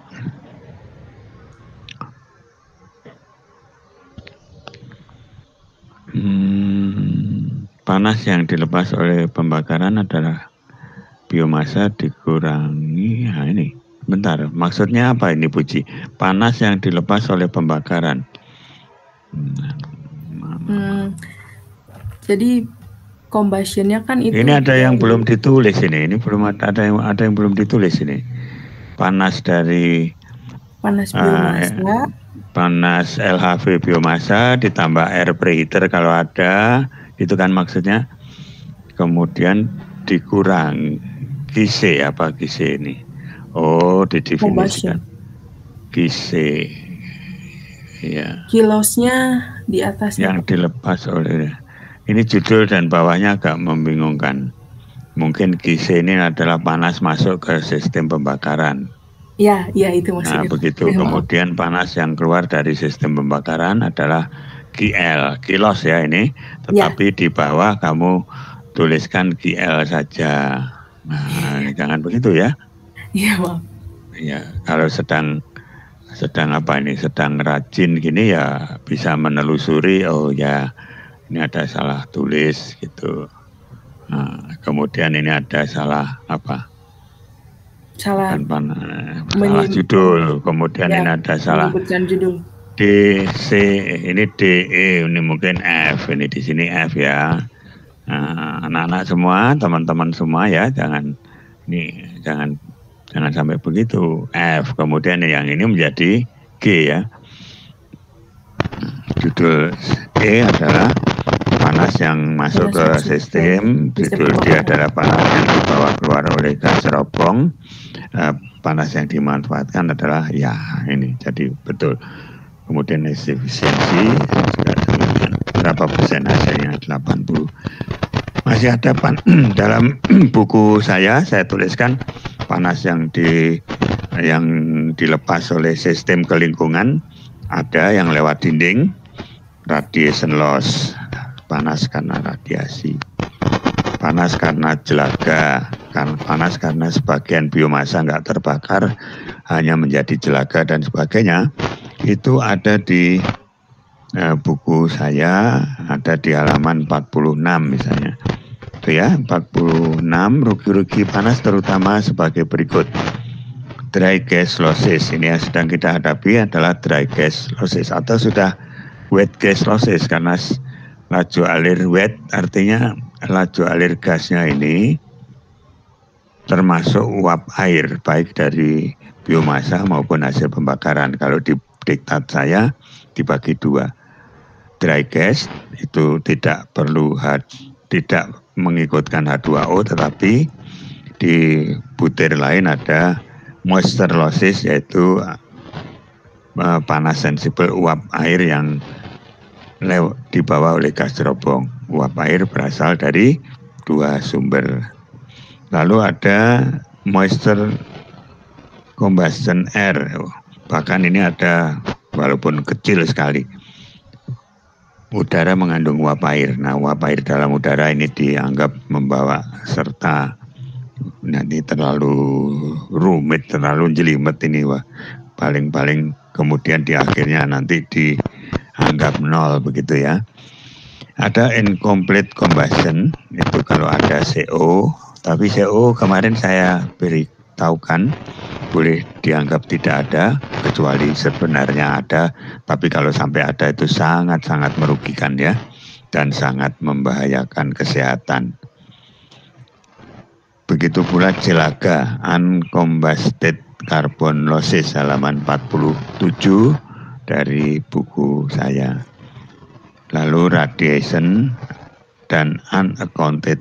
Panas yang dilepas oleh pembakaran adalah biomasa dikurangi. Nah ini, bentar, maksudnya apa ini Puji? Panas yang dilepas oleh pembakaran.
Jadi combustionnya kan itu.
Ini ada yang belum ditulis ini belum ada yang belum ditulis ini. Panas dari
biomasa.
Panas LHV biomasa ditambah air preheater kalau ada, itu kan maksudnya. Kemudian dikurang Gise apa Gise ini? Oh, didefinisikan Gise. Ya.
Kilosnya di atas.
Yang dilepas oleh ini judul dan bawahnya agak membingungkan. Mungkin Gise ini adalah panas masuk ke sistem pembakaran.
Ya itu maksudnya.
Nah, begitu. Kemudian panas yang keluar dari sistem pembakaran adalah GL, kilos ya ini. Tetapi di bawah kamu tuliskan GL saja. Nah, jangan begitu ya.
Iya, Bang.
Ya, kalau sedang apa ini, sedang rajin gini ya bisa menelusuri, oh ya Ini ada salah tulis gitu. Nah, kemudian ini ada salah apa?
Salah
salah judul. Kemudian ini ada salah
judul.
D, C, ini D, E, ini mungkin F, ini di sini F ya. Nah, anak-anak semua, teman-teman semua ya, jangan sampai begitu. F, kemudian yang ini menjadi G ya. Judul E adalah panas yang masuk ke sistem, judul D adalah panas yang dibawa keluar oleh gas serobong. Panas yang dimanfaatkan adalah ya ini, jadi betul. Kemudian efisiensi juga demikian. Berapa persen hasilnya? 80. Masih ada dalam buku saya tuliskan panas yang dilepas oleh sistem ke lingkungan, ada yang lewat dinding, radiation loss, panas karena radiasi, panas karena jelaga, panas karena sebagian biomasa nggak terbakar hanya menjadi jelaga dan sebagainya. Itu ada di buku saya, ada di halaman 46 misalnya. Itu ya, 46 rugi-rugi panas terutama sebagai berikut. Dry gas losses, ini yang sedang kita hadapi adalah dry gas losses atau sudah wet gas losses, karena laju alir wet artinya laju alir gasnya ini termasuk uap air baik dari biomasa maupun hasil pembakaran. Kalau di diktat saya dibagi dua. Dry gas itu tidak mengikutkan H2O, tetapi di butir lain ada moisture losses, yaitu panas sensibel uap air yang dibawa oleh gas serobong. Uap air berasal dari dua sumber. Lalu ada moisture combustion air, bahkan ini ada walaupun kecil sekali. Udara mengandung uap air. Nah, uap air dalam udara ini dianggap membawa serta nanti terlalu rumit, terlalu jelimet ini, wah. Paling-paling kemudian di akhirnya nanti dianggap nol begitu ya. Ada incomplete combustion, itu kalau ada CO, tapi CO kemarin saya beritahukan boleh dianggap tidak ada, kecuali sebenarnya ada, tapi kalau sampai ada itu sangat-sangat merugikan ya, dan sangat membahayakan kesehatan. Begitu pula jelaga, uncombusted carbon losses, halaman 47 dari buku saya. Lalu radiation dan unaccounted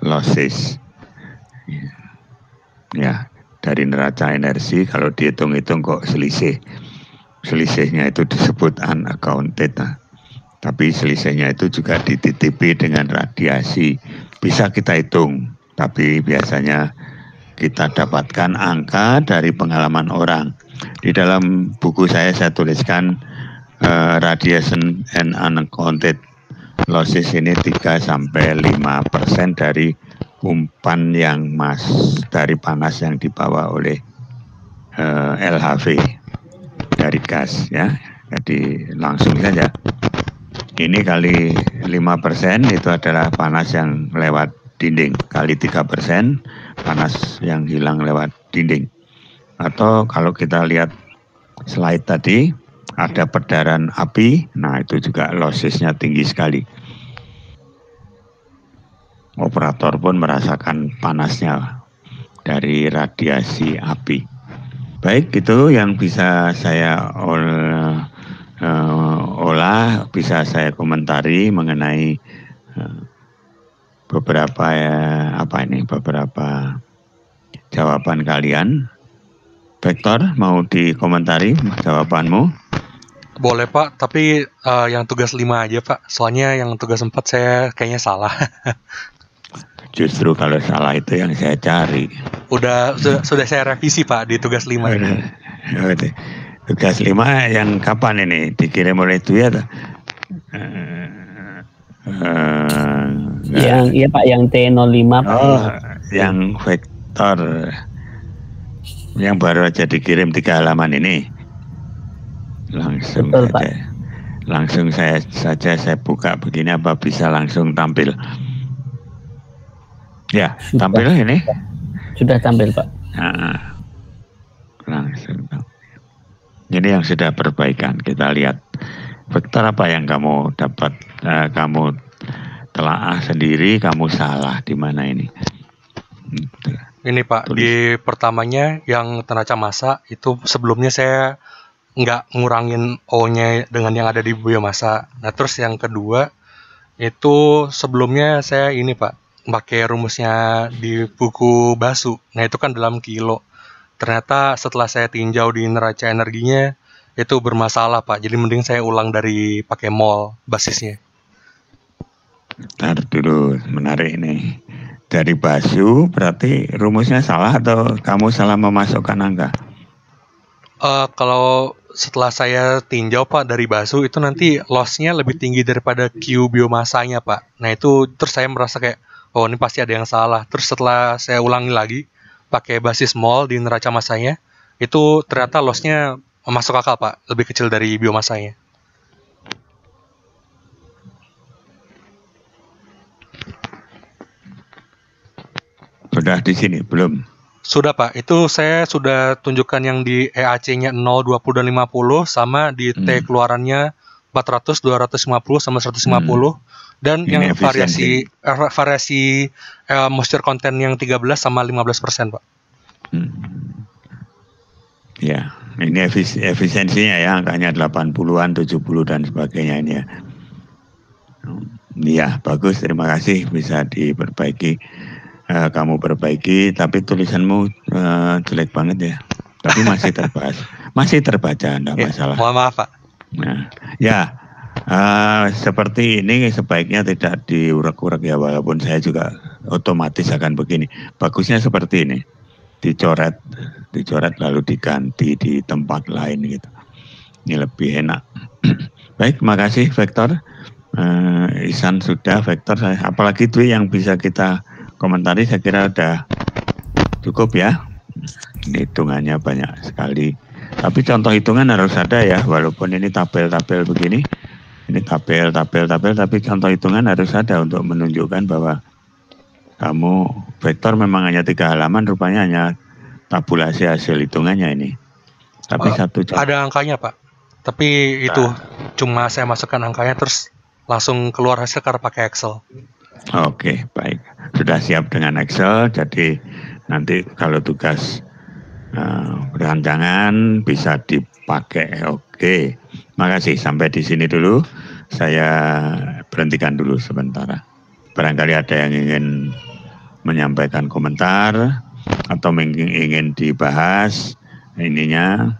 losses. Ya, dari neraca energi kalau dihitung-hitung kok selisihnya itu disebut unaccounted. Tapi selisihnya itu juga dititipi dengan radiasi. Bisa kita hitung, tapi biasanya kita dapatkan angka dari pengalaman orang. Di dalam buku saya tuliskan radiation and unaccounted losses ini 3-5% dari umpan yang dari panas yang dibawa oleh LHV dari gas ya. Jadi langsung saja ini kali 5% itu adalah panas yang lewat dinding, kali 3% panas yang hilang lewat dinding. Atau kalau kita lihat slide tadi ada pedaran api, nah itu juga lossesnya tinggi sekali. Operator pun merasakan panasnya dari radiasi api. Baik, itu yang bisa saya olah, bisa saya komentari mengenai beberapa beberapa jawaban kalian. Vektor, mau dikomentari jawabanmu?
Boleh Pak, tapi yang tugas 5 aja Pak. Soalnya yang tugas 4 saya kayaknya salah.
Justru kalau salah itu yang saya cari.
Sudah saya revisi Pak di tugas 5 ini.
Tugas 5 yang kapan ini? Dikirim oleh Dwi atau?
Iya Pak, yang T05 Pak.
Oh, yang vektor. Yang baru aja dikirim 3 halaman ini. Langsung
betul,
saja.
Pak.
langsung saya buka begini, apa bisa langsung tampil? Ya,
Sudah.
tampil ini.
Sudah tampil, Pak.
Nah, langsung tampil. Ini yang sudah perbaikan. Kita lihat vektor apa yang kamu dapat, kamu telaah sendiri, kamu salah di mana ini.
Ini Pak,
Tulis.
di pertamanya yang neraca massa itu sebelumnya saya nggak ngurangin O-nya dengan yang ada di biomasa. Nah terus yang kedua itu sebelumnya saya ini Pak, pakai rumusnya di buku Basu. Nah itu kan dalam kilo. Ternyata setelah saya tinjau di neraca energinya itu bermasalah Pak. Jadi mending saya ulang dari pakai mol basisnya.
Ntar dulu, menarik ini. Dari Basu berarti rumusnya salah atau kamu salah memasukkan angka?
Kalau setelah saya tinjau Pak dari Basu itu nanti loss-nya lebih tinggi daripada Q biomasanya Pak. Nah itu terus saya merasa kayak oh ini pasti ada yang salah. Terus setelah saya ulangi lagi pakai basis mol di neraca massanya itu ternyata loss-nya masuk akal Pak, lebih kecil dari biomasanya.
Sudah di sini belum?
Sudah Pak, itu saya sudah tunjukkan yang di EAC-nya 0, 20, dan 50 sama di T keluarannya 400, 250, sama 150 dan
Ini
yang
efisiensi.
variasi moisture content yang 13 sama 15% Pak.
Ya, ini efisiensinya ya, angkanya 80-an, 70 dan sebagainya ini ya. Iya, bagus, terima kasih, bisa diperbaiki. Kamu perbaiki, tapi tulisanmu jelek banget ya. Tapi masih terbaca, enggak masalah.
Mohon maaf Pak.
Nah, ya, seperti ini sebaiknya tidak diurak-urak ya, walaupun saya juga otomatis akan begini. Bagusnya seperti ini, dicoret lalu diganti di tempat lain gitu. Ini lebih enak. Baik, terima kasih Vektor. Ihsan sudah, Vektor, apalagi Dwi yang bisa kita komentari, saya kira udah cukup ya. Ini hitungannya banyak sekali. Tapi contoh hitungan harus ada ya, walaupun ini tabel-tabel begini. Ini tabel, tapi contoh hitungan harus ada untuk menunjukkan bahwa kamu vektor memang hanya 3 halaman, rupanya hanya tabulasi hasil hitungannya ini. Tapi satu contoh.
Ada angkanya Pak. Tapi itu cuma saya masukkan angkanya terus langsung keluar hasil karena pakai Excel.
Oke, baik. Sudah siap dengan Excel, jadi nanti kalau tugas rancangan bisa dipakai. Oke, makasih. Sampai di sini dulu. Saya berhentikan dulu sementara. Barangkali ada yang ingin menyampaikan komentar atau ingin dibahas ininya,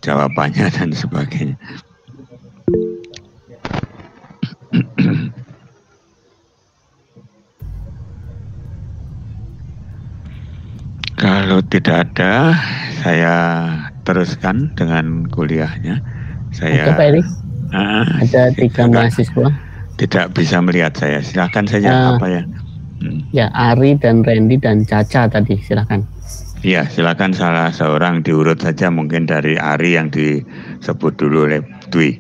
jawabannya dan sebagainya. Kalau tidak ada, saya teruskan dengan kuliahnya. Saya
Oke, Pak Eri. Ada 3 mahasiswa.
Tidak bisa melihat saya. Silakan saja apa ya?
Ya, Ari dan Randy dan Caca tadi, silakan.
Iya, silakan salah seorang diurut saja, mungkin dari Ari yang disebut dulu oleh Dwi.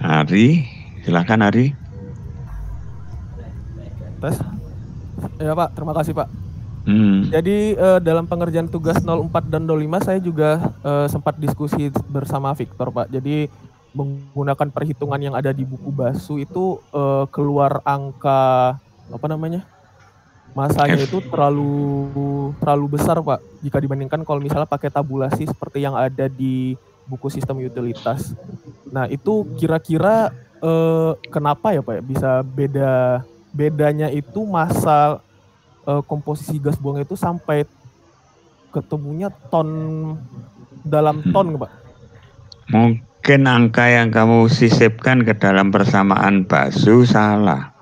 Ari, silakan Ari.
Tes. Ya Pak, terima kasih Pak.
Hmm.
Jadi dalam pengerjaan tugas 04 dan 05 saya juga sempat diskusi bersama Victor Pak. Jadi menggunakan perhitungan yang ada di buku Basu itu keluar angka apa namanya? Masanya itu terlalu besar Pak jika dibandingkan kalau misalnya pakai tabulasi seperti yang ada di buku sistem utilitas. Nah, itu kira-kira kenapa ya Pak bisa bedanya itu masa komposisi gas buang itu sampai ketemunya dalam ton Pak?
Mungkin angka yang kamu sisipkan ke dalam persamaan Basu salah.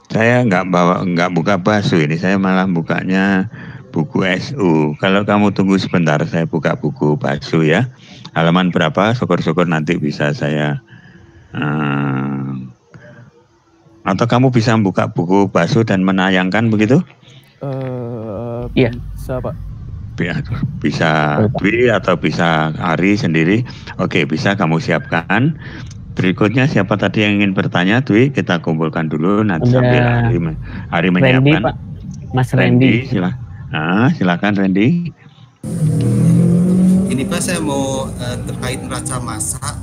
Saya nggak buka Basu ini, saya malah bukanya buku SU. Kalau kamu tunggu sebentar, saya buka buku Basu ya. Halaman berapa? Syukur-syukur nanti bisa saya. Atau kamu bisa buka buku Basu dan menayangkan begitu?
Iya.
bisa Pak.
Bisa Dwi atau bisa Ari sendiri. Oke, bisa kamu siapkan. Berikutnya siapa tadi yang ingin bertanya? Dwi, kita kumpulkan dulu nanti sambil Ari
Randy,
menyiapkan.
Pak. Mas Randy.
Silakan Randy.
Ini Pak, saya mau terkait neraca massa.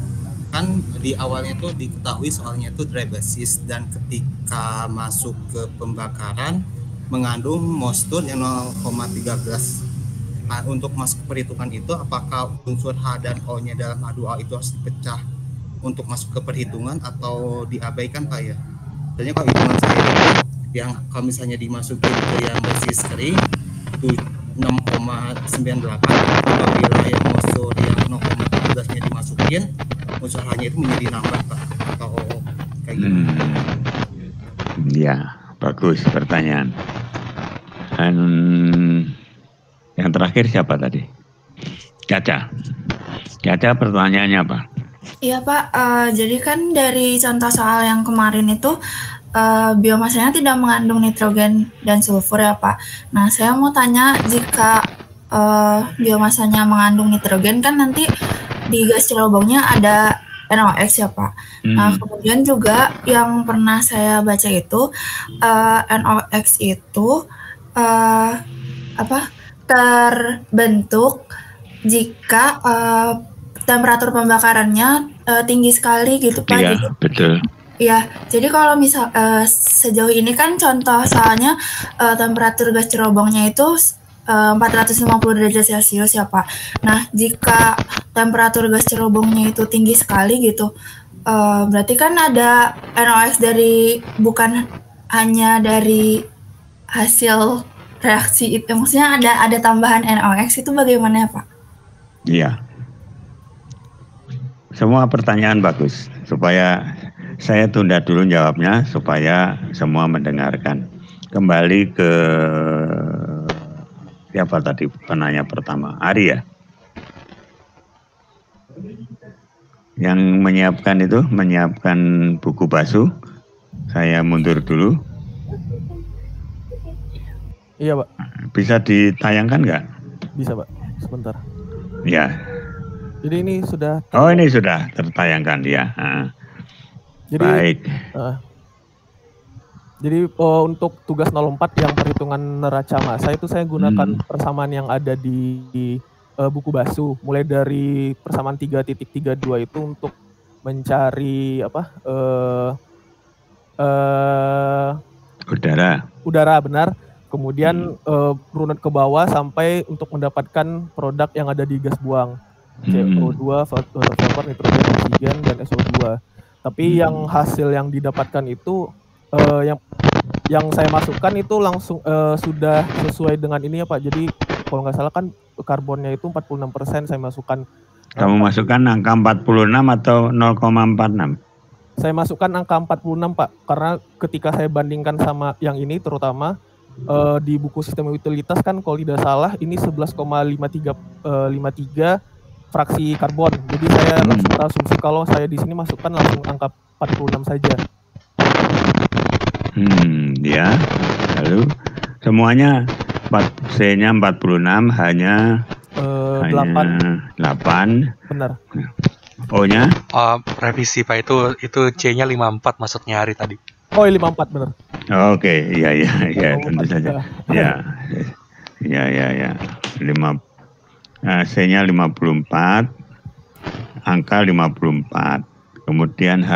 Kan di awalnya tuh diketahui soalnya itu dry basis, dan ketika masuk ke pembakaran mengandung moisture yang 0,13. Untuk masuk perhitungan itu, apakah unsur H dan O-nya dalam H2O itu harus dipecah untuk masuk ke perhitungan atau diabaikan Pak ya? Soalnya kalau hitungan saya itu yang kalau misalnya dimasukin ke yang basis kering itu 6,98, apabila yang unsur yang 0,13-nya dimasukin, unsur H-nya itu menjadi nambah Pak, atau kayak gimana?
Ya, bagus pertanyaan. Yang terakhir siapa tadi? Caca. Caca, pertanyaannya apa?
Iya Pak, jadi kan dari contoh soal yang kemarin itu biomasanya tidak mengandung nitrogen dan sulfur ya Pak. Nah saya mau tanya, jika biomasanya mengandung nitrogen kan nanti di gas celobongnya ada NOx ya Pak. Nah kemudian juga yang pernah saya baca itu NOx itu terbentuk jika temperatur pembakarannya tinggi sekali gitu Pak.
Iya,
jadi,
betul.
Ya, jadi kalau misal sejauh ini kan contoh soalnya temperatur gas cerobongnya itu 450 derajat Celcius ya Pak. Nah, jika temperatur gas cerobongnya itu tinggi sekali gitu, berarti kan ada NOx dari, bukan hanya dari hasil reaksi itu, maksudnya ada tambahan NOx, itu bagaimana ya Pak?
Iya. Semua pertanyaan bagus, supaya saya tunda dulu jawabnya supaya semua mendengarkan. Kembali ke siapa tadi penanya pertama? Ari ya? Yang menyiapkan buku basuh. Saya mundur dulu.
Iya Pak.
Bisa ditayangkan nggak?
Bisa Pak, sebentar.
Ya.
Jadi ini sudah.
Oh, ini sudah tertayangkan ya.
Jadi,
baik.
Jadi untuk tugas 04 yang perhitungan neraca massa itu saya gunakan persamaan yang ada di buku basuh. Mulai dari persamaan 3.32 itu untuk mencari udara benar. Kemudian runut ke bawah sampai untuk mendapatkan produk yang ada di gas buang, CO2, vapor, nitrogen, oksigen, dan SO2. Tapi yang hasil yang didapatkan itu yang saya masukkan itu langsung sudah sesuai dengan ini ya Pak. Jadi kalau nggak salah kan karbonnya itu 46% saya masukkan.
Kamu masukkan angka 46 atau 0,46?
Saya masukkan angka 46 Pak, karena ketika saya bandingkan sama yang ini terutama di buku sistem utilitas kan kalau tidak salah ini 11,53 fraksi karbon. Jadi saya langsung asumsi kalau saya di sini masukkan langsung angka 46 saja.
Ya. Lalu semuanya C-nya 46, hanya 8.
Benar.
O-nya?
Revisi Pak, itu C-nya 54 maksudnya Hari tadi.
Oh, 54 benar.
Oke, iya tentu saja. Ya. C-nya 54, angka 54. Kemudian H,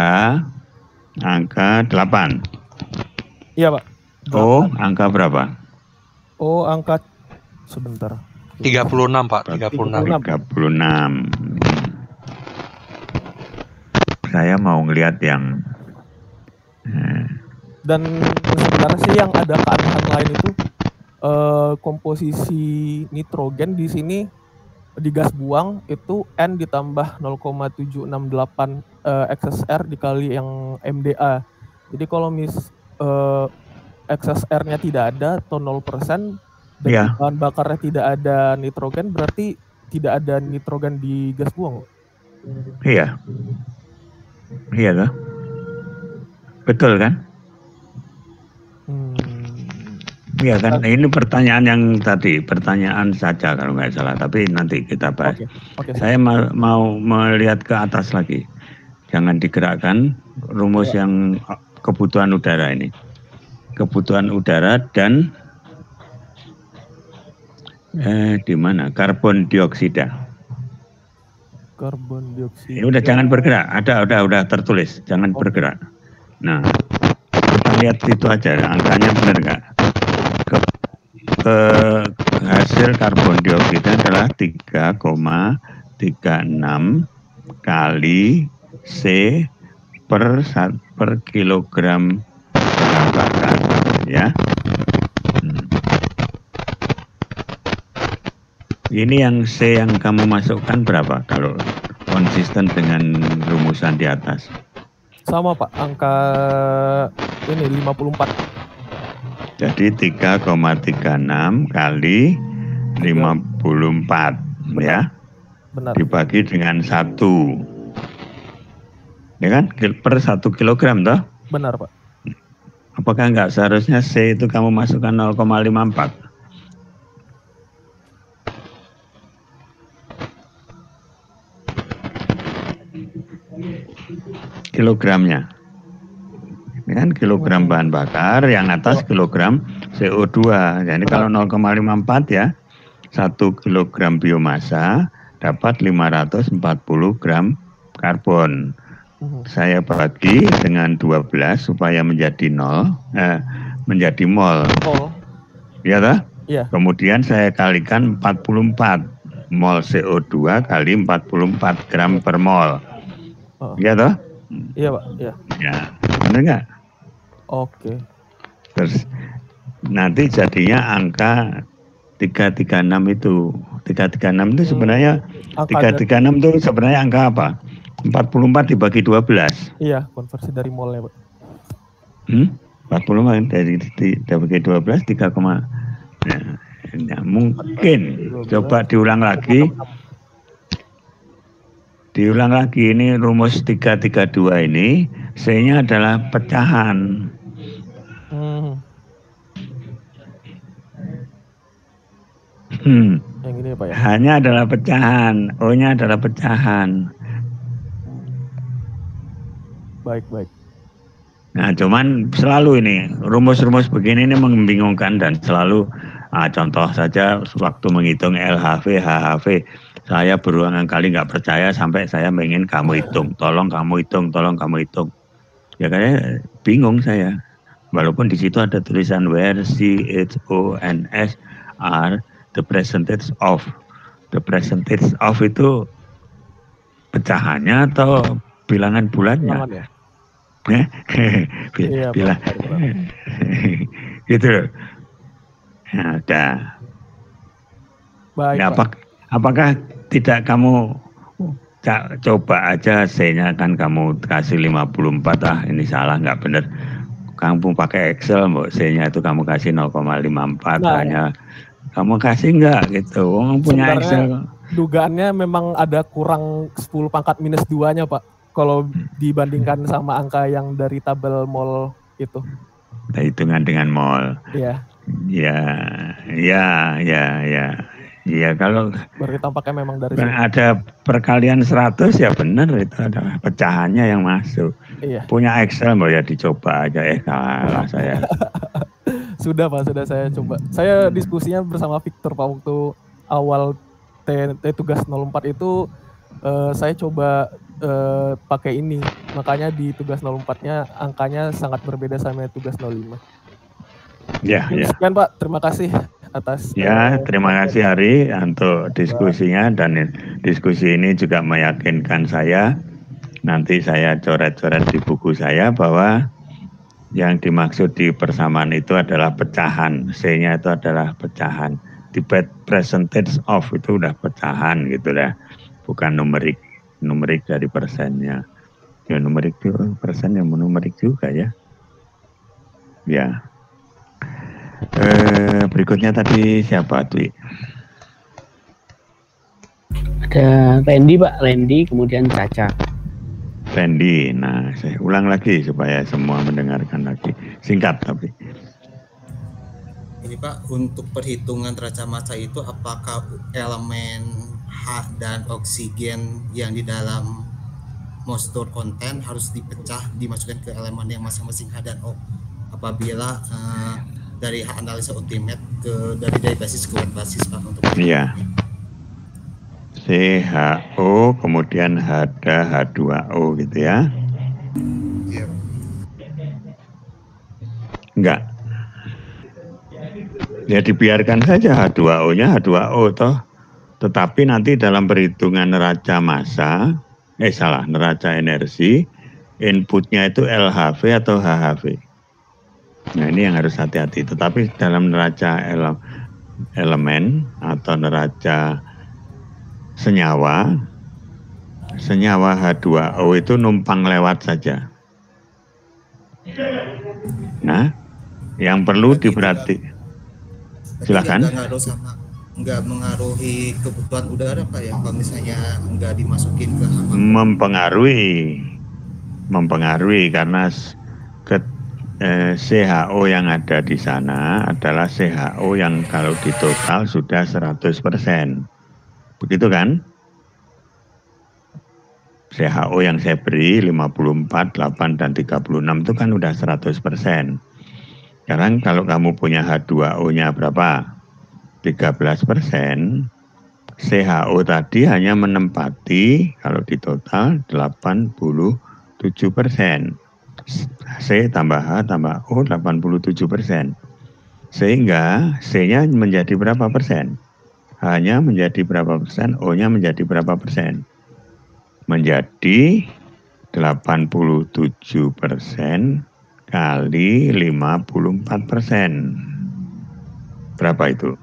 angka 8.
Iya, Pak. 8.
O, angka berapa?
O, angka sebentar.
36, Pak. 36.
Saya mau ngelihat yang
dan sebenarnya sih yang ada keanehan lain itu komposisi nitrogen di sini di gas buang itu N ditambah 0,768 XSR dikali yang MDA. Jadi kalau XSR-nya tidak ada atau 0% dan bahan bakarnya tidak ada nitrogen, berarti tidak ada nitrogen di gas buang.
Iya kan? Iya kan, ini pertanyaan yang tadi, pertanyaan saja kalau nggak salah, tapi nanti kita bahas.
Oke,
Saya mau melihat ke atas lagi, jangan digerakkan rumus yang kebutuhan udara ini. Kebutuhan udara dan di mana? Karbon dioksida.
Karbon dioksida.
Ini udah jangan bergerak, udah tertulis, jangan bergerak. Nah, kita lihat itu aja, angkanya benar nggak? Hasil karbon dioksida adalah 3,36 kali C per kilogram bahan bakar, ya. Ini yang C yang kamu masukkan berapa kalau konsisten dengan rumusan di atas?
Sama Pak, angka ini 54.
Jadi 3,36 kali 54 ya.
Benar.
Dibagi dengan 1. Ya kan? Per 1 kilogram toh?
Benar, Pak.
Apakah enggak seharusnya C itu kamu masukkan 0,54? Kilogramnya. Ini kan kilogram bahan bakar, yang atas kilogram CO2. Jadi kalau 0,54 ya, 1 kilogram biomasa dapat 540 gram karbon. Saya bagi dengan 12 supaya menjadi menjadi mol. Ya toh?
Iya.
Kemudian saya kalikan 44 mol CO2 kali 44 gram per mol. Ya toh?
Iya Pak, iya.
Ya, benar nggak?
Oke.
Terus nanti jadinya angka 336 itu. 336 itu sebenarnya 336 itu sebenarnya angka apa? 44 dibagi 12.
Iya, konversi dari molnya, Pak.
40 dari dibagi 12 3, ya, mungkin 12. Coba diulang lagi. Diulang lagi, ini rumus 332 ini C-nya adalah pecahan.
Yang ini Pak ya.
Hanya adalah pecahan, O-nya adalah pecahan.
Baik.
Nah, cuman selalu ini rumus-rumus begini ini membingungkan dan selalu contoh saja waktu menghitung LHV, HHV, saya berulang kali nggak percaya sampai saya ingin kamu hitung, tolong kamu hitung. Ya kayak bingung saya. Walaupun di situ ada tulisan where C, H, O, N, S are the percentage of. The percentage of itu pecahannya atau bilangan bulatnya? Bilang gitu loh. Nah, udah.
Baik,
nah, apakah tidak kamu coba aja C-nya kan kamu kasih 54, ini salah nggak bener. Kamu pakai Excel, mbak, C-nya itu kamu kasih 0,54 hanya kamu kasih nggak gitu. Punya Excel.
Dugaannya memang ada kurang 10 pangkat minus 2-nya Pak. Kalau dibandingkan sama angka yang dari tabel mol itu.
Hitungan dengan mol.
Iya.
Ya kalau
berarti tampaknya memang dari
ada perkalian 100 ya benar itu adalah pecahannya yang masuk.
Iya.
Punya Excel mbak ya dicoba aja kalah saya.
Sudah Pak, sudah saya coba. Saya diskusinya bersama Victor Pak waktu awal tugas 04 itu saya coba pakai ini. Makanya di tugas 04-nya angkanya sangat berbeda sama tugas 05.
Ya.
Sekian Pak, terima kasih atas.
Ya, terima kasih Ari untuk diskusinya dan diskusi ini juga meyakinkan saya. Nanti saya coret-coret di buku saya bahwa yang dimaksud di persamaan itu adalah pecahan. C-nya itu adalah pecahan. Di percentage of itu udah pecahan gitu ya. Bukan numerik dari persennya. Ya numerik itu persen yang numerik juga ya. Ya. Berikutnya tadi siapa Dwi?
Ada Randy Pak, Randy kemudian Caca.
Randy, nah saya ulang lagi supaya semua mendengarkan lagi. Singkat tapi.
Ini Pak, untuk perhitungan neraca massa itu apakah elemen H dan oksigen yang di dalam moisture content harus dipecah, dimasukkan ke elemen yang masing-masing H dan O apabila dari H analisa ultimate dari basis ke wet basis Pak untuk
iya. CHO kemudian ada H2O gitu ya.
Iya.
Enggak. Ya dibiarkan saja H2O-nya H2O toh. Tetapi nanti dalam perhitungan neraca massa, neraca energi, inputnya itu LHV atau HHV. Nah ini yang harus hati-hati. Tetapi dalam neraca elemen atau neraca senyawa H2O itu numpang lewat saja. Nah, yang perlu diperhatikan. Silakan.
Nggak mengaruhi kebutuhan udara Pak ya, kalau misalnya nggak dimasukin ke
mempengaruhi karena CHO yang ada di sana adalah CHO yang kalau di total sudah 100%. Begitu kan? CHO yang saya beri 54, 8, dan 36 itu kan udah 100%. Sekarang kalau kamu punya H2O-nya berapa? 13%, CHO tadi hanya menempati kalau di total 87%. C tambah H tambah O 87%. Sehingga C-nya menjadi berapa persen? H-nya menjadi berapa persen? O-nya menjadi berapa persen? Menjadi 87% kali 54%. Berapa itu?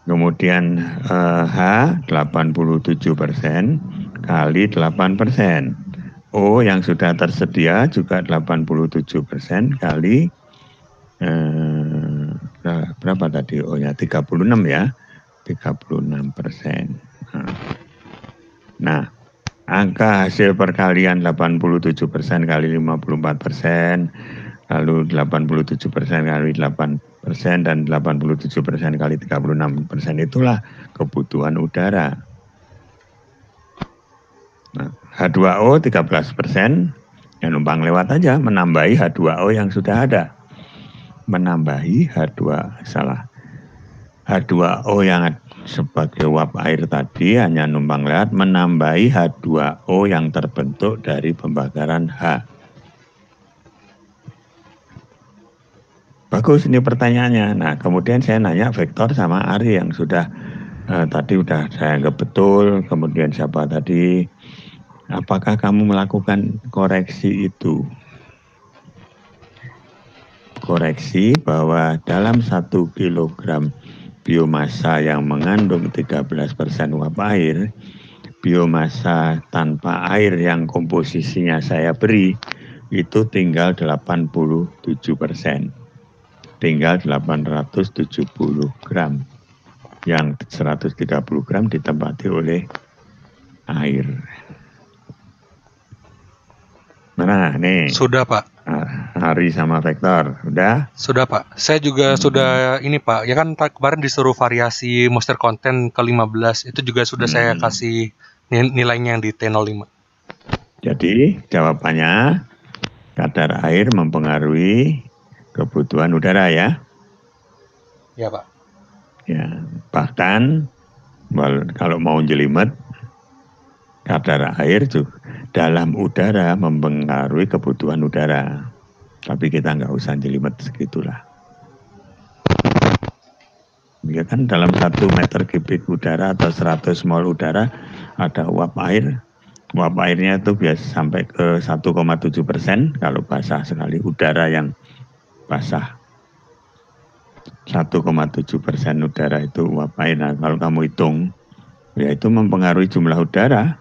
Kemudian H 87% kali 8%. O yang sudah tersedia juga 87% kali berapa tadi O-nya? 36 ya. 36%. Nah, angka hasil perkalian 87% kali 54%, lalu 87% kali 8% dan 87% kali 36% itulah kebutuhan udara. Nah, H2O 13%, ya numpang lewat aja, menambahi H2O yang sudah ada. Menambahi H2O yang sebagai uap air tadi hanya numpang lewat, menambahi H2O yang terbentuk dari pembakaran H. Bagus ini pertanyaannya. Nah kemudian saya nanya Vektor sama Ari yang sudah tadi udah saya anggap betul. Kemudian siapa tadi? Apakah kamu melakukan koreksi itu? Koreksi bahwa dalam 1 kilogram biomasa yang mengandung 13% uap air, biomasa tanpa air yang komposisinya saya beri itu tinggal 87%. Tinggal 870 gram. Yang 130 gram ditempati oleh air. Mana nih?
Sudah Pak.
Ari sama Vektor, udah?
Sudah Pak. Saya juga sudah ini Pak. Ya kan kemarin disuruh variasi moisture content ke 15. Itu juga sudah saya kasih nilainya yang di T05.
Jadi jawabannya kadar air mempengaruhi kebutuhan udara ya?
Ya Pak.
Ya, bahkan kalau mau jelimet, kadar air juga dalam udara mempengaruhi kebutuhan udara. Tapi kita nggak usah jelimet segitulah. Ya kan dalam 1 meter kubik udara atau 100 mol udara ada uap air. Uap airnya itu biasa sampai ke 1,7% kalau basah sekali. Udara yang basah 1,7% udara itu uap air. Nah, kalau kamu hitung, ya itu mempengaruhi jumlah udara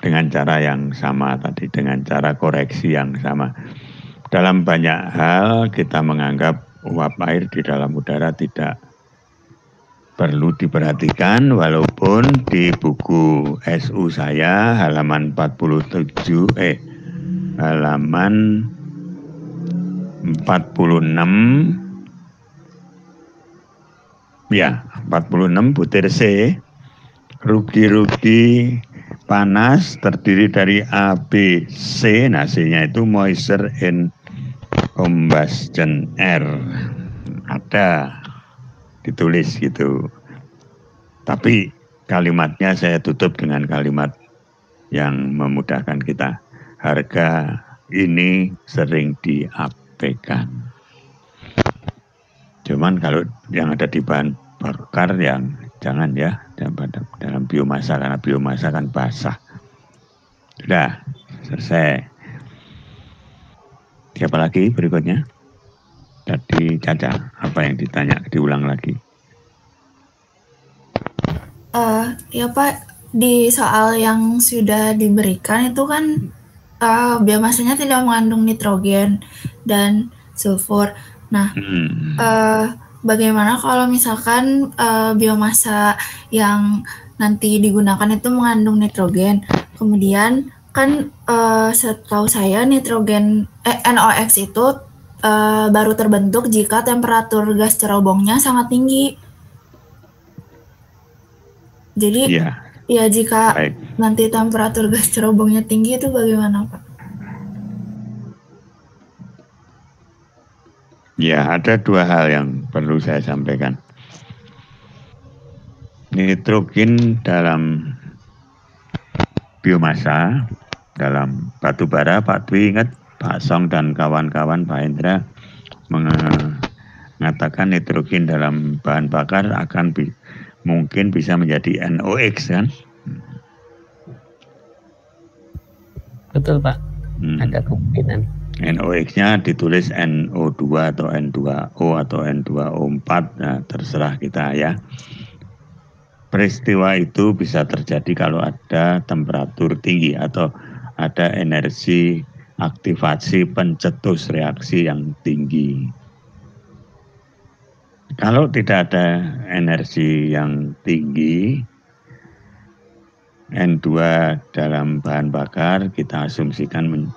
dengan cara yang sama tadi, dengan cara koreksi yang sama. Dalam banyak hal kita menganggap uap air di dalam udara tidak perlu diperhatikan, walaupun di buku SU saya halaman 47 halaman butir C. Rugi-rugi panas terdiri dari A, B, C. Nah, C-nya itu moisture in combustion air. Ada ditulis gitu. Tapi kalimatnya saya tutup dengan kalimat yang memudahkan kita. Harga ini sering diabaikan. Cuman kalau yang ada di bahan bakar yang jangan ya dalam biomasa, karena biomasa kan basah. Sudah selesai. Siapa lagi berikutnya? Tadi Caca, apa yang ditanya? Diulang lagi.
Ya Pak, di soal yang sudah diberikan itu kan biomasanya tidak mengandung nitrogen dan sulfur. Nah, bagaimana kalau misalkan biomasa yang nanti digunakan itu mengandung nitrogen, kemudian kan setahu saya nitrogen NOx itu baru terbentuk jika temperatur gas cerobongnya sangat tinggi. Jadi ya jika nanti temperatur gas cerobongnya tinggi itu bagaimana Pak?
Ya, ada dua hal yang perlu saya sampaikan. Nitrogen dalam biomasa, dalam batu bara, Pak Dwi ingat, Pak Song dan kawan-kawan, Pak Hendra mengatakan nitrogen dalam bahan bakar akan mungkin bisa menjadi NOx kan?
Betul Pak, ada kemungkinan.
NOx-nya ditulis NO2 atau N2O atau N2O4, nah terserah kita ya. Peristiwa itu bisa terjadi kalau ada temperatur tinggi atau ada energi aktivasi pencetus reaksi yang tinggi. Kalau tidak ada energi yang tinggi, N2 dalam bahan bakar kita asumsikan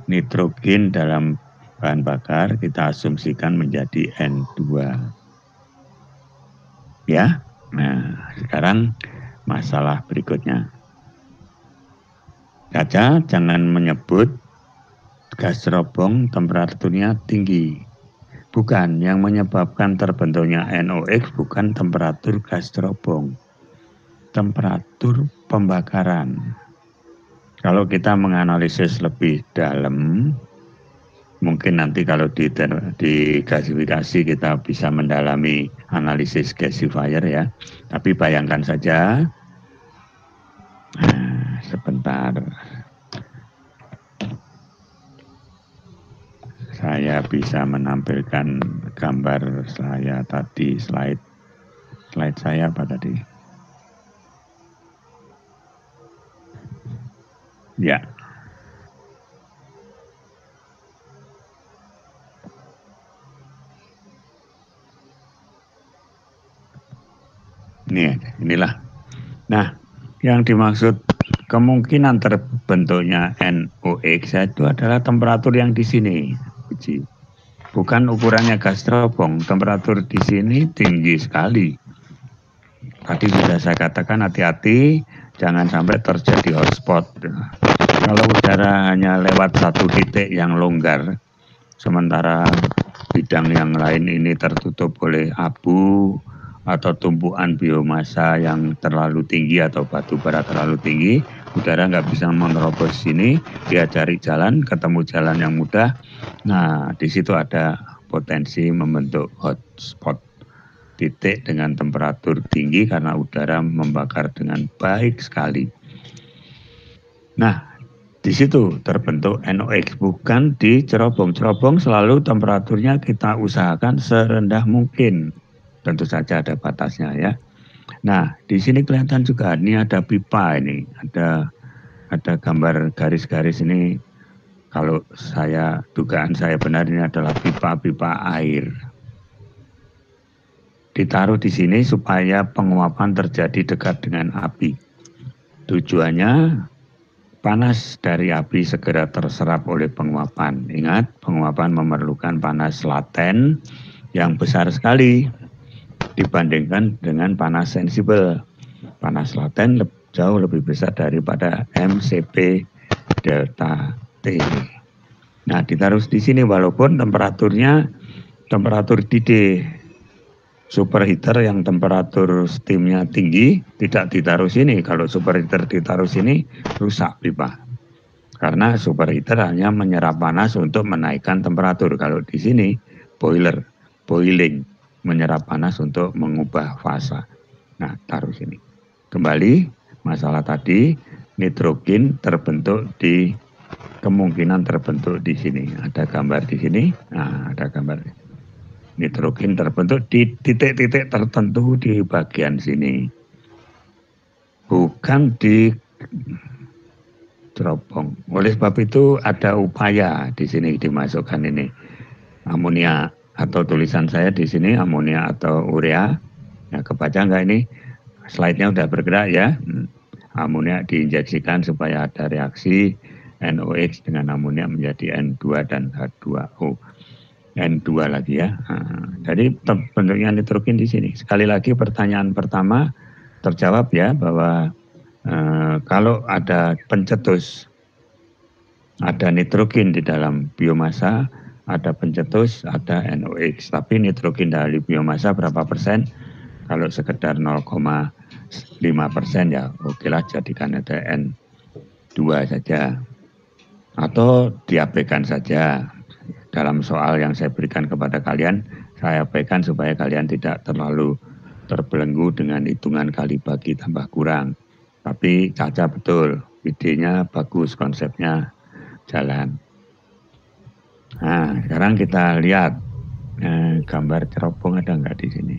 nitrogen dalam bahan bakar kita asumsikan menjadi N2. Ya, nah sekarang masalah berikutnya. Caca, jangan menyebut gas cerobong temperaturnya tinggi. Bukan, yang menyebabkan terbentuknya NOx bukan temperatur gas cerobong, temperatur pembakaran. Kalau kita menganalisis lebih dalam, mungkin nanti kalau di gasifikasi kita bisa mendalami analisis gasifier ya. Tapi bayangkan saja, sebentar. Saya bisa menampilkan gambar saya tadi, slide saya apa tadi? Ya. Inilah. Nah, yang dimaksud kemungkinan terbentuknya NOx itu adalah temperatur yang di sini. Bukan ukurannya gas cerobong, temperatur di sini tinggi sekali. Tadi sudah saya katakan hati-hati, jangan sampai terjadi hotspot. Kalau udara hanya lewat satu titik yang longgar, sementara bidang yang lain ini tertutup oleh abu atau tumpukan biomasa yang terlalu tinggi atau batu bara terlalu tinggi, udara nggak bisa menerobos sini, dia cari jalan, ketemu jalan yang mudah. Nah, di situ ada potensi membentuk hotspot, titik dengan temperatur tinggi karena udara membakar dengan baik sekali. Nah, di situ terbentuk NOx, bukan di cerobong. Cerobong selalu temperaturnya kita usahakan serendah mungkin. Tentu saja ada batasnya ya. Nah, di sini kelihatan juga, ini ada pipa ini, ada gambar garis-garis ini. Kalau dugaan saya benar, ini adalah pipa-pipa air. Ditaruh di sini supaya penguapan terjadi dekat dengan api. Tujuannya panas dari api segera terserap oleh penguapan. Ingat, penguapan memerlukan panas laten yang besar sekali dibandingkan dengan panas sensibel. Panas laten jauh lebih besar daripada MCP delta T. Nah, ditaruh di sini walaupun temperatur didih. Superheater yang temperatur steamnya tinggi tidak ditaruh sini. Kalau superheater ditaruh sini rusak pipa. Karena superheater hanya menyerap panas untuk menaikkan temperatur. Kalau di sini boiling, menyerap panas untuk mengubah fasa. Nah, taruh sini. Kembali masalah tadi, nitrogen kemungkinan terbentuk di sini. Ada gambar di sini. Nah, ada gambar. Nitrogen terbentuk di titik-titik tertentu di bagian sini, bukan di cerobong. Oleh sebab itu ada upaya di sini dimasukkan ini amonia, atau tulisan saya di sini amonia atau urea. Ya, kebaca nggak ini? Slide-nya udah bergerak ya. Amonia diinjeksikan supaya ada reaksi NOx dengan amonia menjadi N2 dan H2O. N2 lagi ya. Jadi bentuknya nitrogen di sini. Sekali lagi pertanyaan pertama terjawab ya, bahwa kalau ada pencetus, ada nitrogen di dalam biomasa, ada pencetus, ada NOx. Tapi nitrogen dari biomasa berapa persen? Kalau sekedar 0,5% ya okelah, jadikan ada N2 saja. Atau diabaikan saja. Dalam soal yang saya berikan kepada kalian, saya abaikan supaya kalian tidak terlalu terbelenggu dengan hitungan kali bagi tambah kurang. Tapi Caca betul, idenya bagus, konsepnya jalan. Nah, sekarang kita lihat gambar cerobong ada nggak di sini?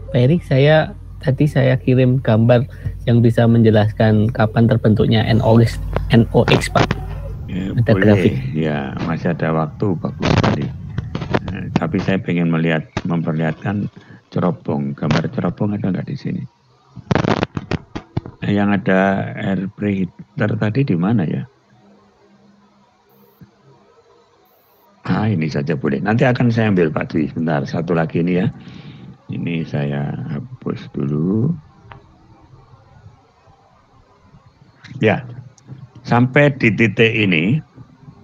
Pak Erik, tadi saya kirim gambar yang bisa menjelaskan kapan terbentuknya NOx Pak. Ada
boleh,
grafik.
Ya masih ada waktu, bagus sekali. Tapi saya pengen memperlihatkan cerobong. Gambar cerobong ada nggak di sini? Yang ada air preheater tadi di mana ya? Ah, ini saja boleh. Nanti akan saya ambil Pak Dwi. Sebentar, satu lagi ini ya. Ini saya hapus dulu. Ya. Sampai di titik ini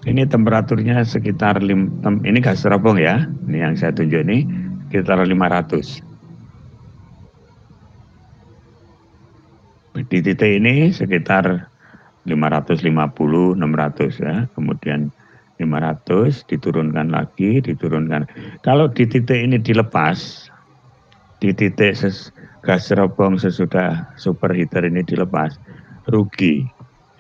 temperaturnya sekitar ini gas cerobong ya. Ini yang saya tunjuk ini sekitar 500. Di titik ini sekitar 550, 600 ya. Kemudian 500 diturunkan lagi, diturunkan. Kalau di titik ini dilepas, di titik gas cerobong sesudah superheater ini dilepas, rugi.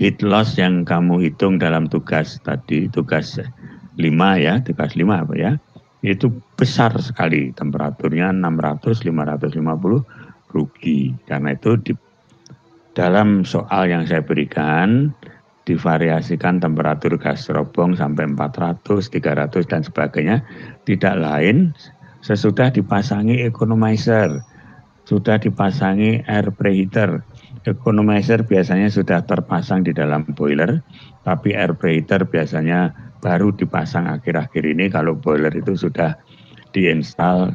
Heat loss yang kamu hitung dalam tugas tadi, tugas 5 ya, tugas 5 apa ya, itu besar sekali, temperaturnya 600, 550, rugi. Karena itu di dalam soal yang saya berikan, divariasikan temperatur gas cerobong sampai 400, 300 dan sebagainya, tidak lain sesudah dipasangi economizer, sudah dipasangi air preheater. Economizer biasanya sudah terpasang di dalam boiler, tapi air preheater biasanya baru dipasang akhir-akhir ini. Kalau boiler itu sudah diinstal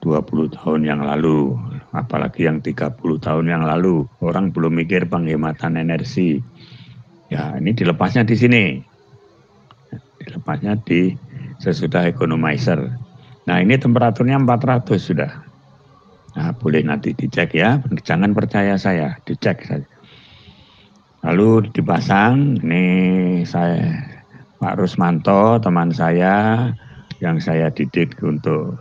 20 tahun yang lalu, apalagi yang 30 tahun yang lalu. Orang belum mikir penghematan energi. Ya, ini dilepasnya di sini. Dilepasnya di sesudah economizer. Nah, ini temperaturnya 400 sudah. Nah, boleh nanti dicek ya, jangan percaya saya, dicek saja. Lalu dipasang, ini saya Pak Rusmanto, teman saya yang saya didik untuk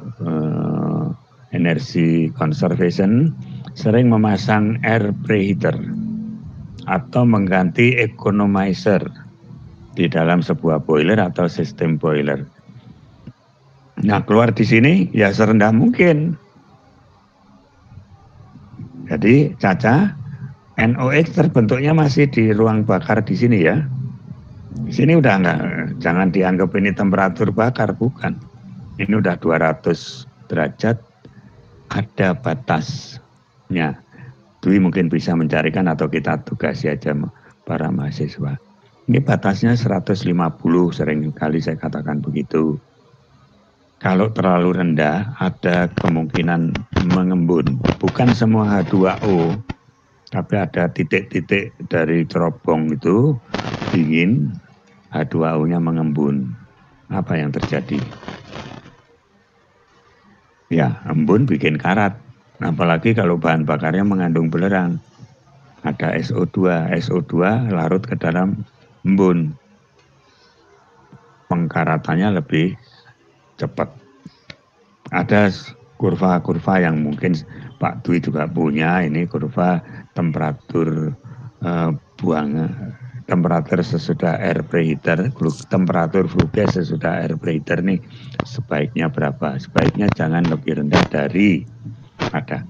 energy conservation, sering memasang air preheater atau mengganti economizer di dalam sebuah boiler atau sistem boiler. Nah, keluar di sini ya serendah mungkin. Jadi Caca, NOx terbentuknya masih di ruang bakar di sini ya. Di sini udah enggak, jangan dianggap ini temperatur bakar, bukan. Ini udah 200 derajat, ada batasnya. Dwi mungkin bisa mencarikan atau kita tugasi aja para mahasiswa. Ini batasnya 150, sering kali saya katakan begitu. Kalau terlalu rendah, ada kemungkinan mengembun. Bukan semua H2O, tapi ada titik-titik dari cerobong itu dingin, H2O-nya mengembun. Apa yang terjadi? Ya, embun bikin karat. Apalagi kalau bahan bakarnya mengandung belerang. Ada SO2. SO2 larut ke dalam embun. Pengkaratannya lebih cepat. Ada kurva-kurva yang mungkin Pak Dwi juga punya. Ini kurva temperatur temperatur sesudah air preheater, temperatur flue gas sesudah air preheater nih sebaiknya berapa? Sebaiknya jangan lebih rendah dari ada.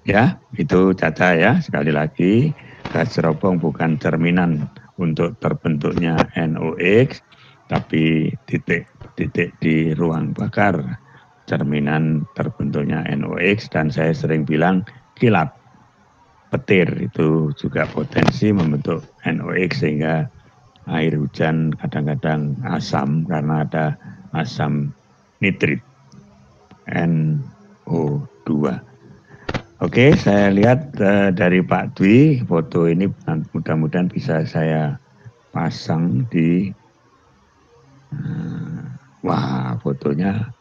Ya, itu Caca ya. Sekali lagi, gas cerobong bukan cerminan untuk terbentuknya NOx, tapi titik-titik di ruang bakar cerminan terbentuknya NOx, dan saya sering bilang kilat. Petir itu juga potensi membentuk NOx sehingga air hujan kadang-kadang asam karena ada asam nitrit NO2. Oke, saya lihat dari Pak Dwi foto ini mudah-mudahan bisa saya pasang di wah, fotonya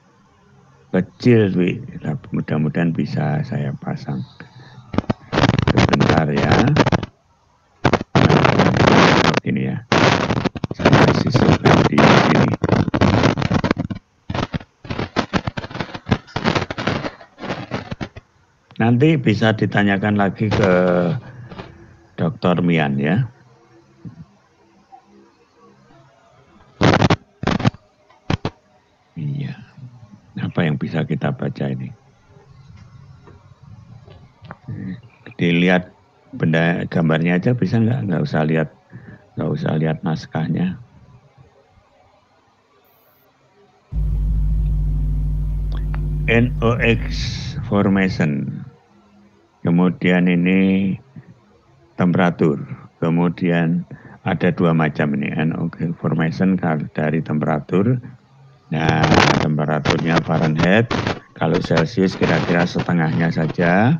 kecil Dwi, mudah-mudahan bisa saya pasang. Sebentar ya. Ini ya. Saya sisipkan di sini. Nanti bisa ditanyakan lagi ke Dr. Mian ya. Iya. Apa yang bisa kita baca ini? Dilihat benda gambarnya aja bisa nggak usah lihat naskahnya. NOx formation, kemudian ini temperatur, kemudian ada dua macam ini NOx formation dari temperatur. Nah, temperaturnya Fahrenheit, kalau Celsius kira-kira setengahnya saja,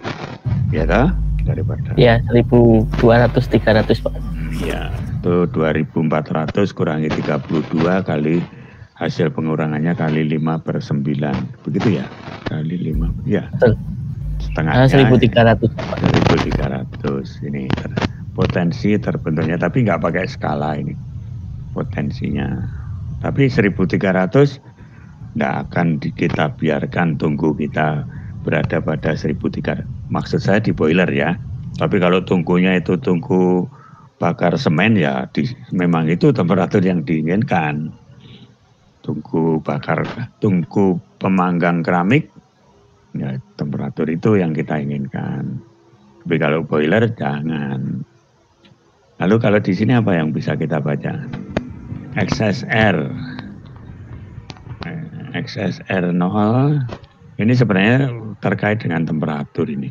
ya toh? Daripada
ya 1200-300 Pak.
Ya, itu 2400 kurangi 32 kali hasil pengurangannya kali 5/9. Begitu ya? Kali 5. Ya.
Betul.
Setengahnya
1300.
1300 ini potensi terbentuknya, tapi nggak pakai skala ini potensinya. Tapi 1300 nggak akan kita biarkan tunggu kita berada pada 1300. Maksud saya di boiler ya. Tapi kalau tungkunya itu tungku bakar semen ya memang itu temperatur yang diinginkan. Tungku pemanggang keramik ya temperatur itu yang kita inginkan. Tapi kalau boiler jangan. Lalu kalau di sini apa yang bisa kita baca? XSR 0 ini sebenarnya terkait dengan temperatur ini.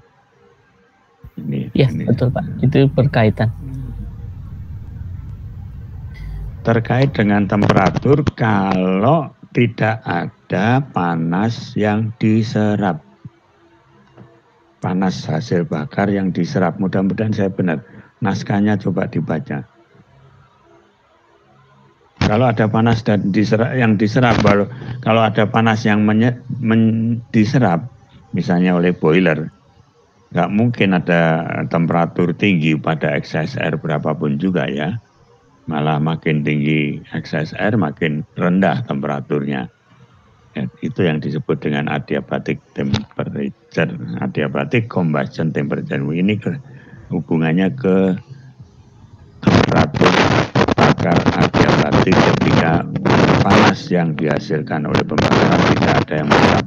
Ya, betul Pak. Itu berkaitan.
Terkait dengan temperatur kalau tidak ada panas yang diserap. Panas hasil bakar yang diserap. Mudah-mudahan saya benar. Naskahnya coba dibaca. Kalau ada panas dan yang diserap, kalau ada panas yang diserap, misalnya oleh boiler, nggak mungkin ada temperatur tinggi pada XSR berapapun juga ya. Malah makin tinggi XSR makin rendah temperaturnya. Ya, itu yang disebut dengan adiabatic temperature, adiabatic combustion temperature. Ini hubungannya ke temperatur bakar adiabatik ketika panas yang dihasilkan oleh pembakaran tidak ada yang menyerap.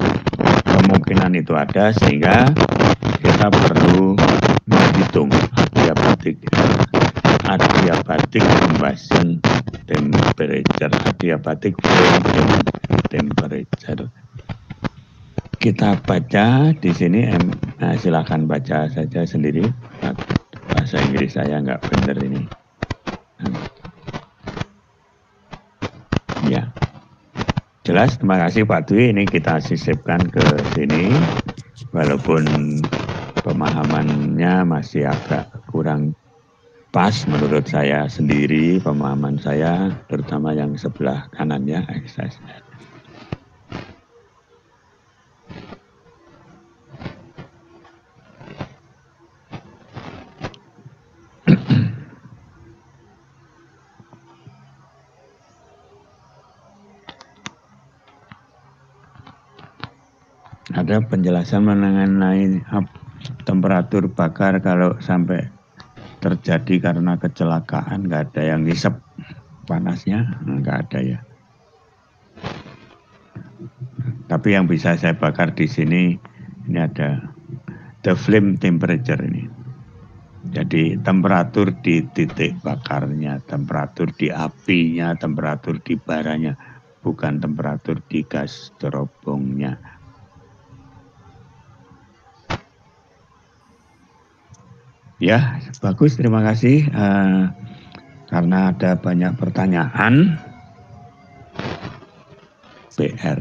Kemungkinan itu ada sehingga kita perlu menghitung adiabatic combustion temperature, adiabatic flame temperature. Kita baca di sini, silakan baca saja sendiri. bahasa Inggris saya nggak bener ini. Ya, jelas. Terima kasih Pak Dwi. Ini kita sisipkan ke sini, walaupun pemahamannya masih agak kurang pas menurut saya sendiri, pemahaman saya, terutama yang sebelah kanannya XSR. Ada penjelasan mengenai temperatur bakar kalau sampai terjadi karena kecelakaan, nggak ada yang ngisep panasnya, nggak ada ya. Tapi yang bisa saya bakar di sini, ini ada the flame temperature ini. Jadi temperatur di titik bakarnya, temperatur di apinya, temperatur di baranya, bukan temperatur di gas cerobongnya. Ya, bagus, terima kasih. Karena ada banyak pertanyaan. PR.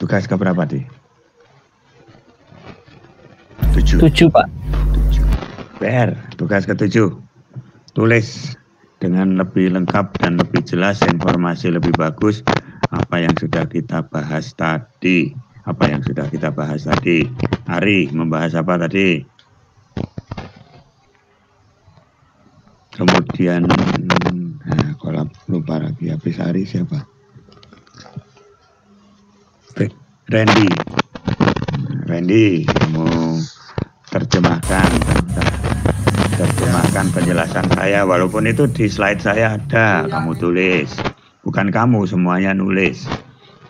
Tugas keberapa, Di? 7.
7, Pak.
PR, tugas ke-7. Tulis dengan lebih lengkap dan lebih jelas, informasi lebih bagus apa yang sudah kita bahas tadi. Apa yang sudah kita bahas tadi. Ari, membahas apa tadi? Kemudian kalau lupa lagi, habis Ari siapa? Randy, kamu terjemahkan penjelasan saya, walaupun itu di slide saya ada, kamu tulis. Bukan kamu, semuanya nulis.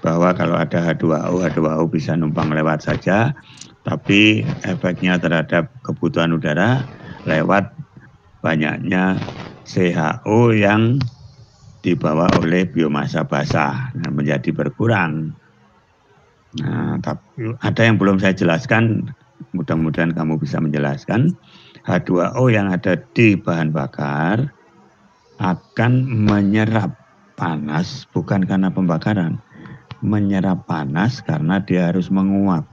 Bahwa kalau ada H2O bisa numpang lewat saja, tapi efeknya terhadap kebutuhan udara lewat banyaknya CH2O yang dibawa oleh biomasa basah, menjadi berkurang. Nah, tapi ada yang belum saya jelaskan, mudah-mudahan kamu bisa menjelaskan. H2O yang ada di bahan bakar akan menyerap panas, bukan karena pembakaran, menyerap panas karena dia harus menguap.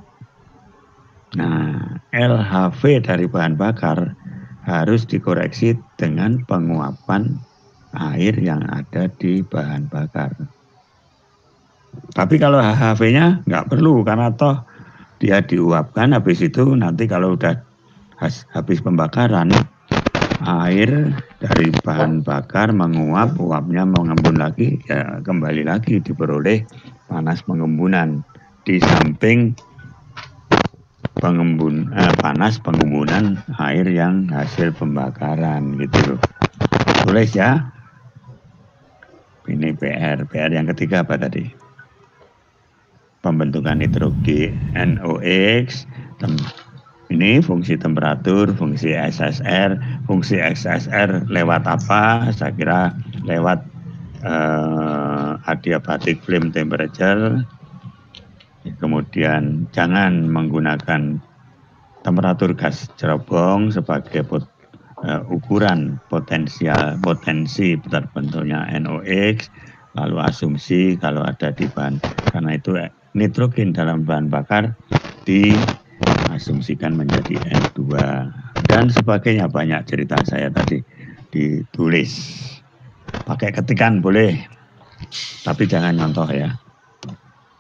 Nah, LHV dari bahan bakar harus dikoreksi dengan penguapan air yang ada di bahan bakar. Tapi kalau HHV-nya nggak perlu, karena toh dia diuapkan, habis itu nanti kalau udah habis pembakaran, air dari bahan bakar menguap, uapnya mengembun lagi, ya kembali lagi diperoleh panas pengembunan di samping panas pengembunan air yang hasil pembakaran gitu loh. Tulis ya. Ini PR yang ketiga apa tadi? Pembentukan nitrogen NOx. Ini fungsi temperatur, fungsi XSR. Fungsi XSR lewat apa? Saya kira lewat adiabatic flame temperature. Kemudian jangan menggunakan temperatur gas cerobong sebagai ukuran potensi terbentuknya NOx, lalu asumsi kalau ada di bahan, karena itu nitrogen dalam bahan bakar diasumsikan menjadi N2 dan sebagainya. Banyak cerita saya tadi ditulis, pakai ketikan boleh, tapi jangan nyontoh ya.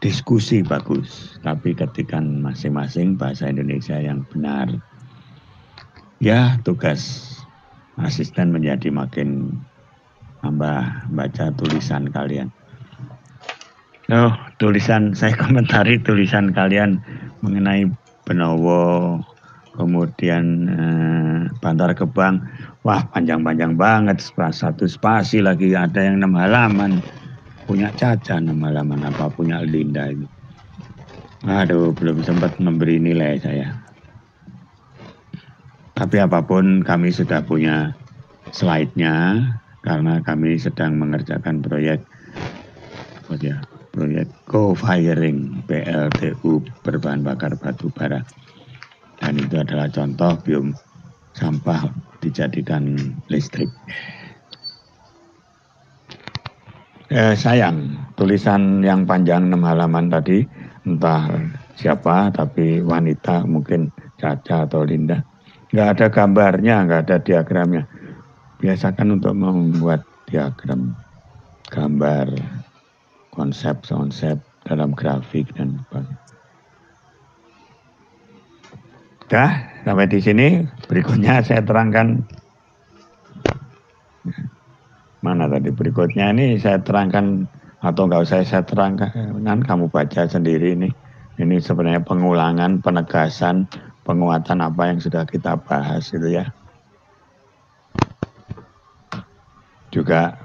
Diskusi bagus, tapi ketikan masing-masing bahasa Indonesia yang benar. Ya, tugas asisten menjadi makin tambah baca tulisan kalian. Oh, tulisan saya komentari tulisan kalian mengenai Benowo, kemudian Bantar Gebang. Wah, panjang-panjang banget, satu spasi lagi, ada yang 6 halaman. Punya Caca 6 halaman, apa punya Linda ini. Aduh, belum sempat memberi nilai saya. Tapi apapun kami sudah punya slide-nya karena kami sedang mengerjakan proyek co-firing PLTU berbahan bakar batu bara. Dan itu adalah contoh sampah dijadikan listrik. Sayang, tulisan yang panjang 6 halaman tadi, entah siapa, tapi wanita, mungkin Caca atau Linda. Nggak ada gambarnya, nggak ada diagramnya. Biasakan untuk membuat diagram, gambar, konsep dalam grafik dan sebagainya. Dah, sampai di sini. Berikutnya saya terangkan. Mana tadi berikutnya ini saya terangkan, atau nggak usah saya terangkan, kamu baca sendiri ini. Ini sebenarnya pengulangan, penegasan, penguatan apa yang sudah kita bahas itu ya. Juga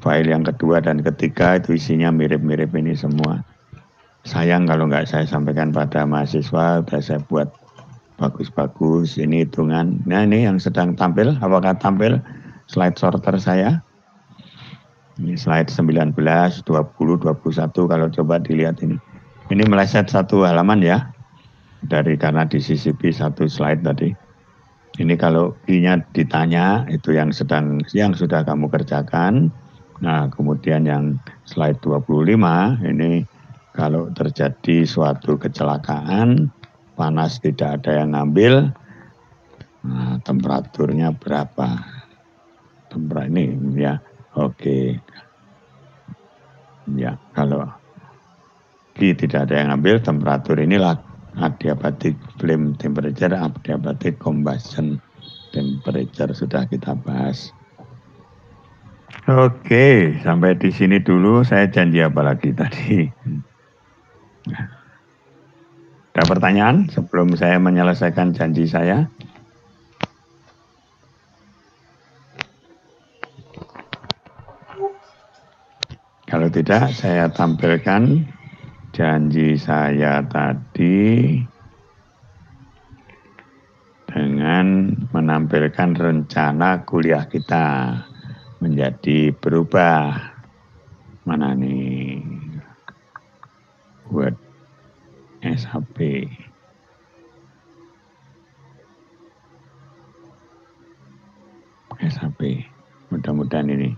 file yang kedua dan ketiga itu isinya mirip-mirip ini semua. Sayang kalau nggak saya sampaikan pada mahasiswa, udah saya buat bagus-bagus, ini hitungan. Nah ini yang sedang tampil, apakah tampil slide sorter saya? Ini slide 19, 20, 21 kalau coba dilihat ini. Ini meleset satu halaman ya, karena disisipi satu slide tadi. Ini kalau I-nya ditanya, itu yang sudah kamu kerjakan. Nah kemudian yang slide 25, ini kalau terjadi suatu kecelakaan, panas tidak ada yang ngambil, nah, temperaturnya berapa? Temperatur ini ya, oke. Ya, kalau Q tidak ada yang ngambil, temperatur inilah adiabatic flame temperature, adiabatic combustion temperature sudah kita bahas. Oke, sampai di sini dulu. Saya janji apa lagi tadi? Ada pertanyaan sebelum saya menyelesaikan janji saya? Kalau tidak, saya tampilkan janji saya tadi dengan menampilkan rencana kuliah kita menjadi berubah. Mana nih? Word SHP. SHP. Mudah-mudahan ini.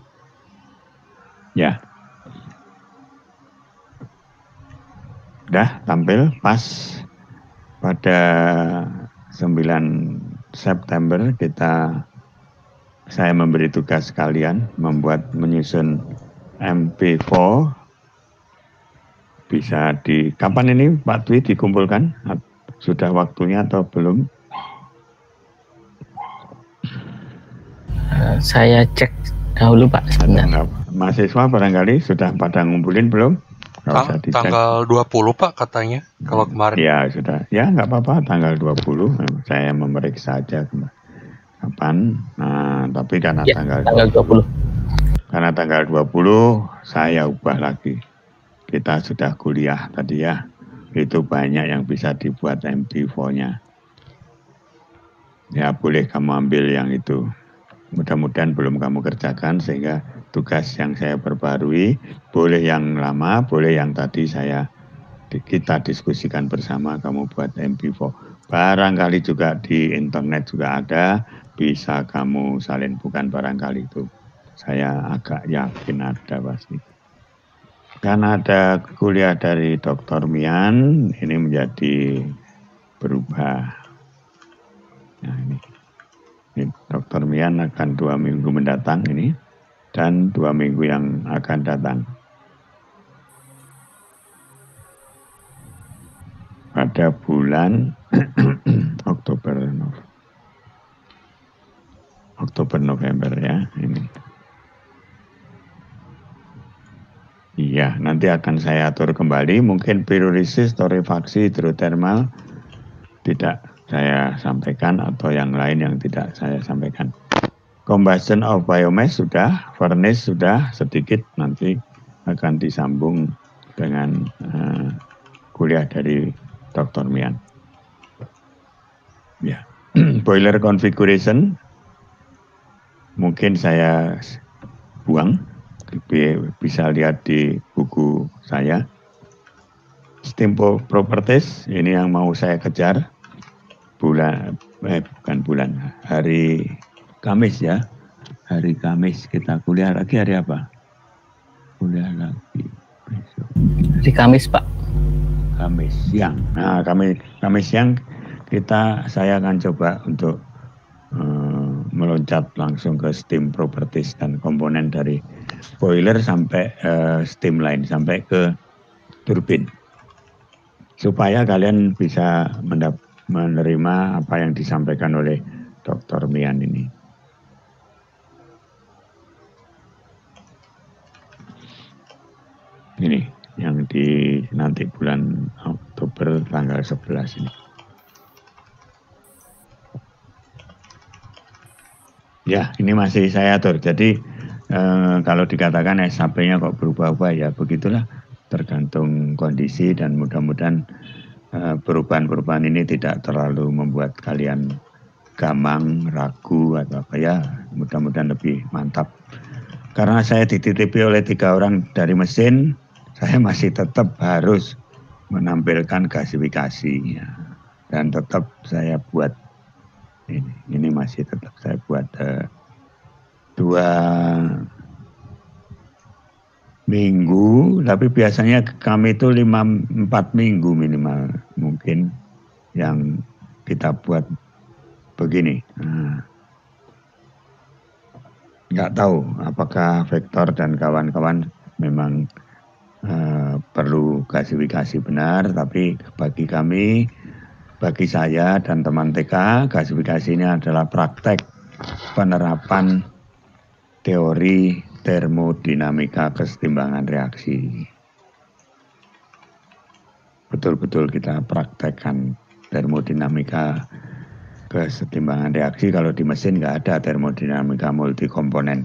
Ya. Udah tampil pas pada 9 September saya memberi tugas kalian menyusun MP4. Bisa kapan ini Pak Dwi dikumpulkan? Sudah waktunya atau belum?
Saya cek dahulu Pak sebentar.
Mahasiswa barangkali sudah pada ngumpulin belum?
Tanggal 20 Pak katanya kalau kemarin.
Ya sudah, ya nggak apa-apa tanggal 20 saya memeriksa aja kapan. Nah tapi karena
ya, tanggal 20.
Karena tanggal 20 saya ubah lagi. Kita sudah kuliah tadi ya, itu banyak yang bisa dibuat MP4-nya. Ya boleh kamu ambil yang itu. Mudah-mudahan belum kamu kerjakan sehingga tugas yang saya perbarui, boleh yang lama, boleh yang tadi kita diskusikan bersama, kamu buat MP4. Barangkali juga di internet juga ada, bisa kamu salin, bukan barangkali itu. Saya agak yakin ada pasti. Karena ada kuliah dari Dr. Mian, ini menjadi berubah. Nah ini Dr. Mian akan 2 minggu mendatang ini, dan 2 minggu yang akan datang. Pada bulan Oktober November ya ini. Iya, nanti akan saya atur kembali. Mungkin pirulisis, torefaksi, hidrotermal tidak saya sampaikan, atau yang lain yang tidak saya sampaikan. Combustion of biomass sudah, furnace sudah sedikit, nanti akan disambung dengan kuliah dari Dr. Mian. Ya, boiler configuration mungkin saya buang, bisa lihat di buku saya. Steam properties ini yang mau saya kejar bukan bulan, hari Kamis ya. Hari Kamis kita kuliah lagi, hari apa? Kuliah lagi besok.
Hari Kamis, Pak.
Kamis siang. Nah, Kamis siang saya akan coba untuk meloncat langsung ke steam properties dan komponen dari boiler sampai steam line sampai ke turbin. Supaya kalian bisa menerima apa yang disampaikan oleh Dr. Mian ini. Ini yang di nanti bulan Oktober tanggal 11 ini. Ya, ini masih saya atur. Jadi kalau dikatakan SHP-nya kok berubah-ubah, ya begitulah, tergantung kondisi, dan mudah-mudahan perubahan-perubahan ini tidak terlalu membuat kalian gamang, ragu atau apa ya. Mudah-mudahan lebih mantap. Karena saya dititipi oleh 3 orang dari mesin, saya masih tetap harus menampilkan gasifikasi ya. Dan tetap saya buat ini masih tetap saya buat 2 minggu, tapi biasanya kami itu 4 minggu minimal mungkin yang kita buat begini. Nggak tahu apakah Vektor dan kawan-kawan memang perlu gasifikasi benar, tapi bagi kami, bagi saya dan teman TK, gasifikasi ini adalah praktek penerapan teori termodinamika kesetimbangan reaksi. Betul-betul kita praktekkan termodinamika kesetimbangan reaksi. Kalau di mesin nggak ada termodinamika multi komponen,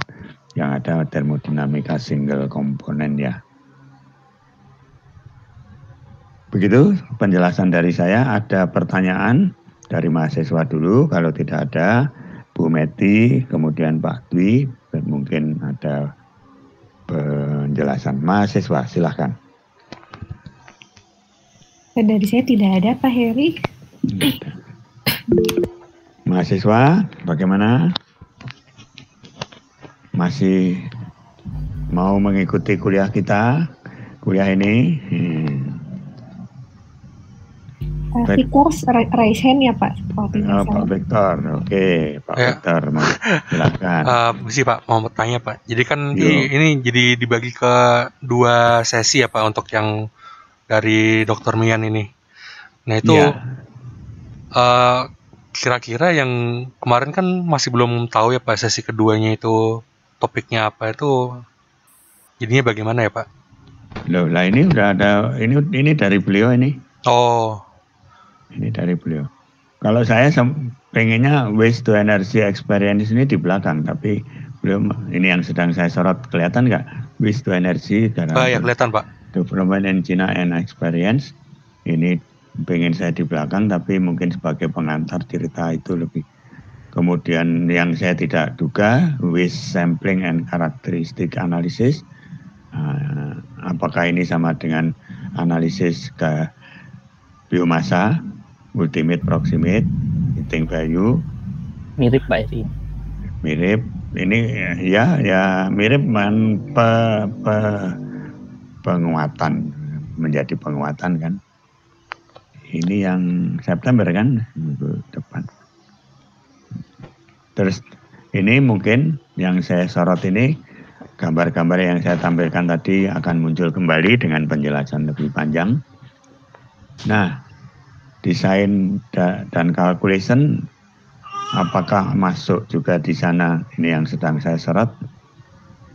yang ada termodinamika single komponen ya. Begitu penjelasan dari saya. Ada pertanyaan dari mahasiswa dulu, kalau tidak ada Bu Meti, kemudian Pak Dwi, dan mungkin ada penjelasan. Mahasiswa silahkan.
Dari saya tidak ada, Pak Heri.
Mahasiswa bagaimana? Masih mau mengikuti kuliah kita, kuliah ini?
Victor raise hand ya Pak.
Pak Victor, oke, Pak Victor, silakan.
Mesti Pak, mau tanya Pak. Jadi kan ini jadi dibagi ke 2 sesi ya Pak untuk yang dari Dr. Mian ini. Nah itu kira-kira yang kemarin kan masih belum tahu ya Pak, sesi keduanya itu topiknya apa, itu jadinya bagaimana ya Pak?
Loh, lah ini udah ada, ini dari beliau ini.
Oh.
Ini dari beliau. Kalau saya pengennya waste to energy experience ini di belakang, tapi beliau ini yang sedang saya sorot, kelihatan nggak? Waste to energy.
Ya kelihatan Pak.
Development in China and experience. Ini pengen saya di belakang, tapi mungkin sebagai pengantar cerita itu lebih. Kemudian yang saya tidak duga, waste sampling and characteristic analysis. Apakah ini sama dengan analisis ke biomasa, ultimate, proximate, heating value?
Mirip Pak Eri.
Mirip. Ini ya mirip penguatan, menjadi penguatan kan. Ini yang September kan, minggu depan. Terus ini mungkin yang saya sorot ini, gambar-gambar yang saya tampilkan tadi akan muncul kembali dengan penjelasan lebih panjang. Nah, desain dan calculation apakah masuk juga di sana? Ini yang sedang saya sorot.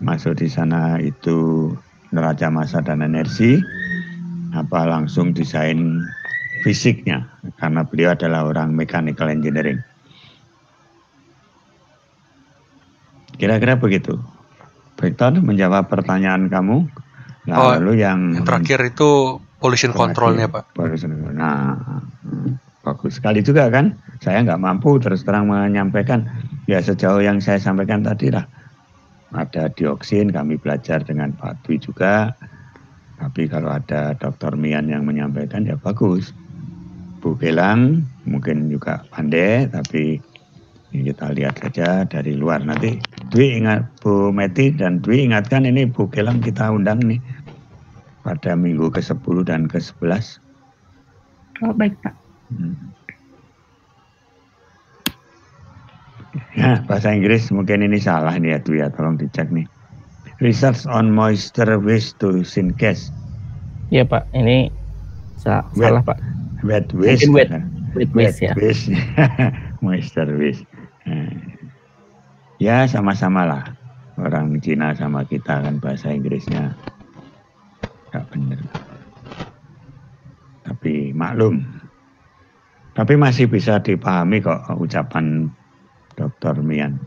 Masuk di sana itu neraca massa dan energi, apa langsung desain fisiknya, karena beliau adalah orang mechanical engineering. Kira-kira begitu. Victor menjawab pertanyaan kamu. Lalu yang
terakhir itu pollution controlnya Pak.
Nah, bagus sekali juga kan. Saya nggak mampu terus terang menyampaikan. Ya sejauh yang saya sampaikan tadi lah. Ada dioksin, kami belajar dengan Pak Dwi juga. Tapi kalau ada Dr. Mian yang menyampaikan ya bagus. Bu Gelang mungkin juga pandai, tapi kita lihat saja dari luar. Nanti Dwi ingat, Bu Meti dan Dwi ingatkan ini Bu Gelang kita undang nih pada minggu ke-10 dan ke-11.
Oh, baik Pak.
Ya, bahasa Inggris mungkin ini salah nih ya Dwi ya, tolong dicek nih. Research on moisture waste to syngas.
Iya Pak, ini salah Pak.
Wet waste.
Wet waste ya.
Moisture waste. Ya sama-sama lah. Orang Cina sama kita kan bahasa Inggrisnya nggak benar. Tapi maklum. Tapi masih bisa dipahami kok ucapan Dr. Mian.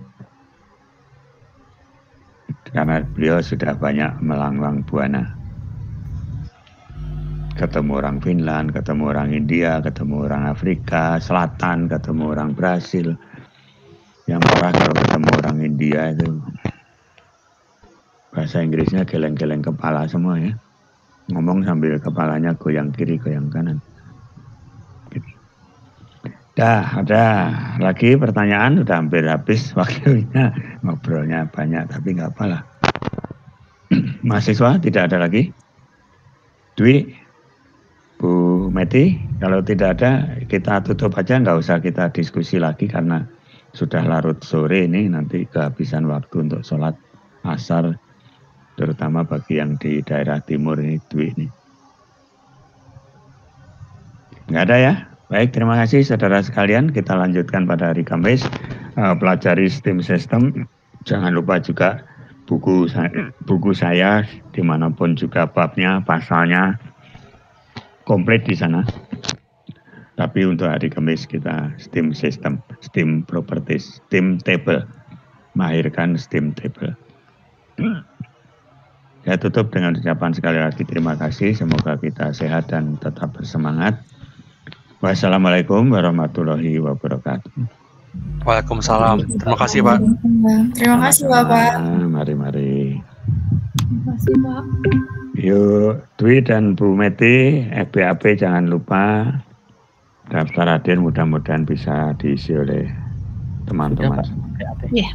Karena beliau sudah banyak melanglang buana. Ketemu orang Finland, ketemu orang India, ketemu orang Afrika Selatan, ketemu orang Brasil. Yang parah kalau ketemu orang India itu bahasa Inggrisnya geleng-geleng kepala semua ya. Ngomong sambil kepalanya goyang kiri, goyang kanan. Ada lagi pertanyaan, udah hampir habis waktunya, ngobrolnya banyak tapi nggak apalah. Mahasiswa tidak ada lagi? Dwi, Bu Meti, kalau tidak ada kita tutup aja, nggak usah kita diskusi lagi karena sudah larut sore ini, nanti kehabisan waktu untuk sholat asar, terutama bagi yang di daerah timur ini, Dwi ini. Nggak ada ya? Baik, terima kasih saudara sekalian. Kita lanjutkan pada hari Kamis. Pelajari STEAM System. Jangan lupa juga buku saya dimanapun juga babnya, pasalnya komplit di sana. Tapi untuk hari Kamis kita STEAM System, STEAM Properties, STEAM Table. Melahirkan STEAM Table. Saya tutup dengan ucapan sekali lagi terima kasih. Semoga kita sehat dan tetap bersemangat. Wassalamualaikum warahmatullahi wabarakatuh.
Waalaikumsalam. Terima kasih Pak.
Terima kasih Bapak.
Mari.
Terima kasih Pak.
Yuk, Dwi dan Bu Meti, FBAP jangan lupa daftar hadir, mudah-mudahan bisa diisi oleh teman-teman.
Iya.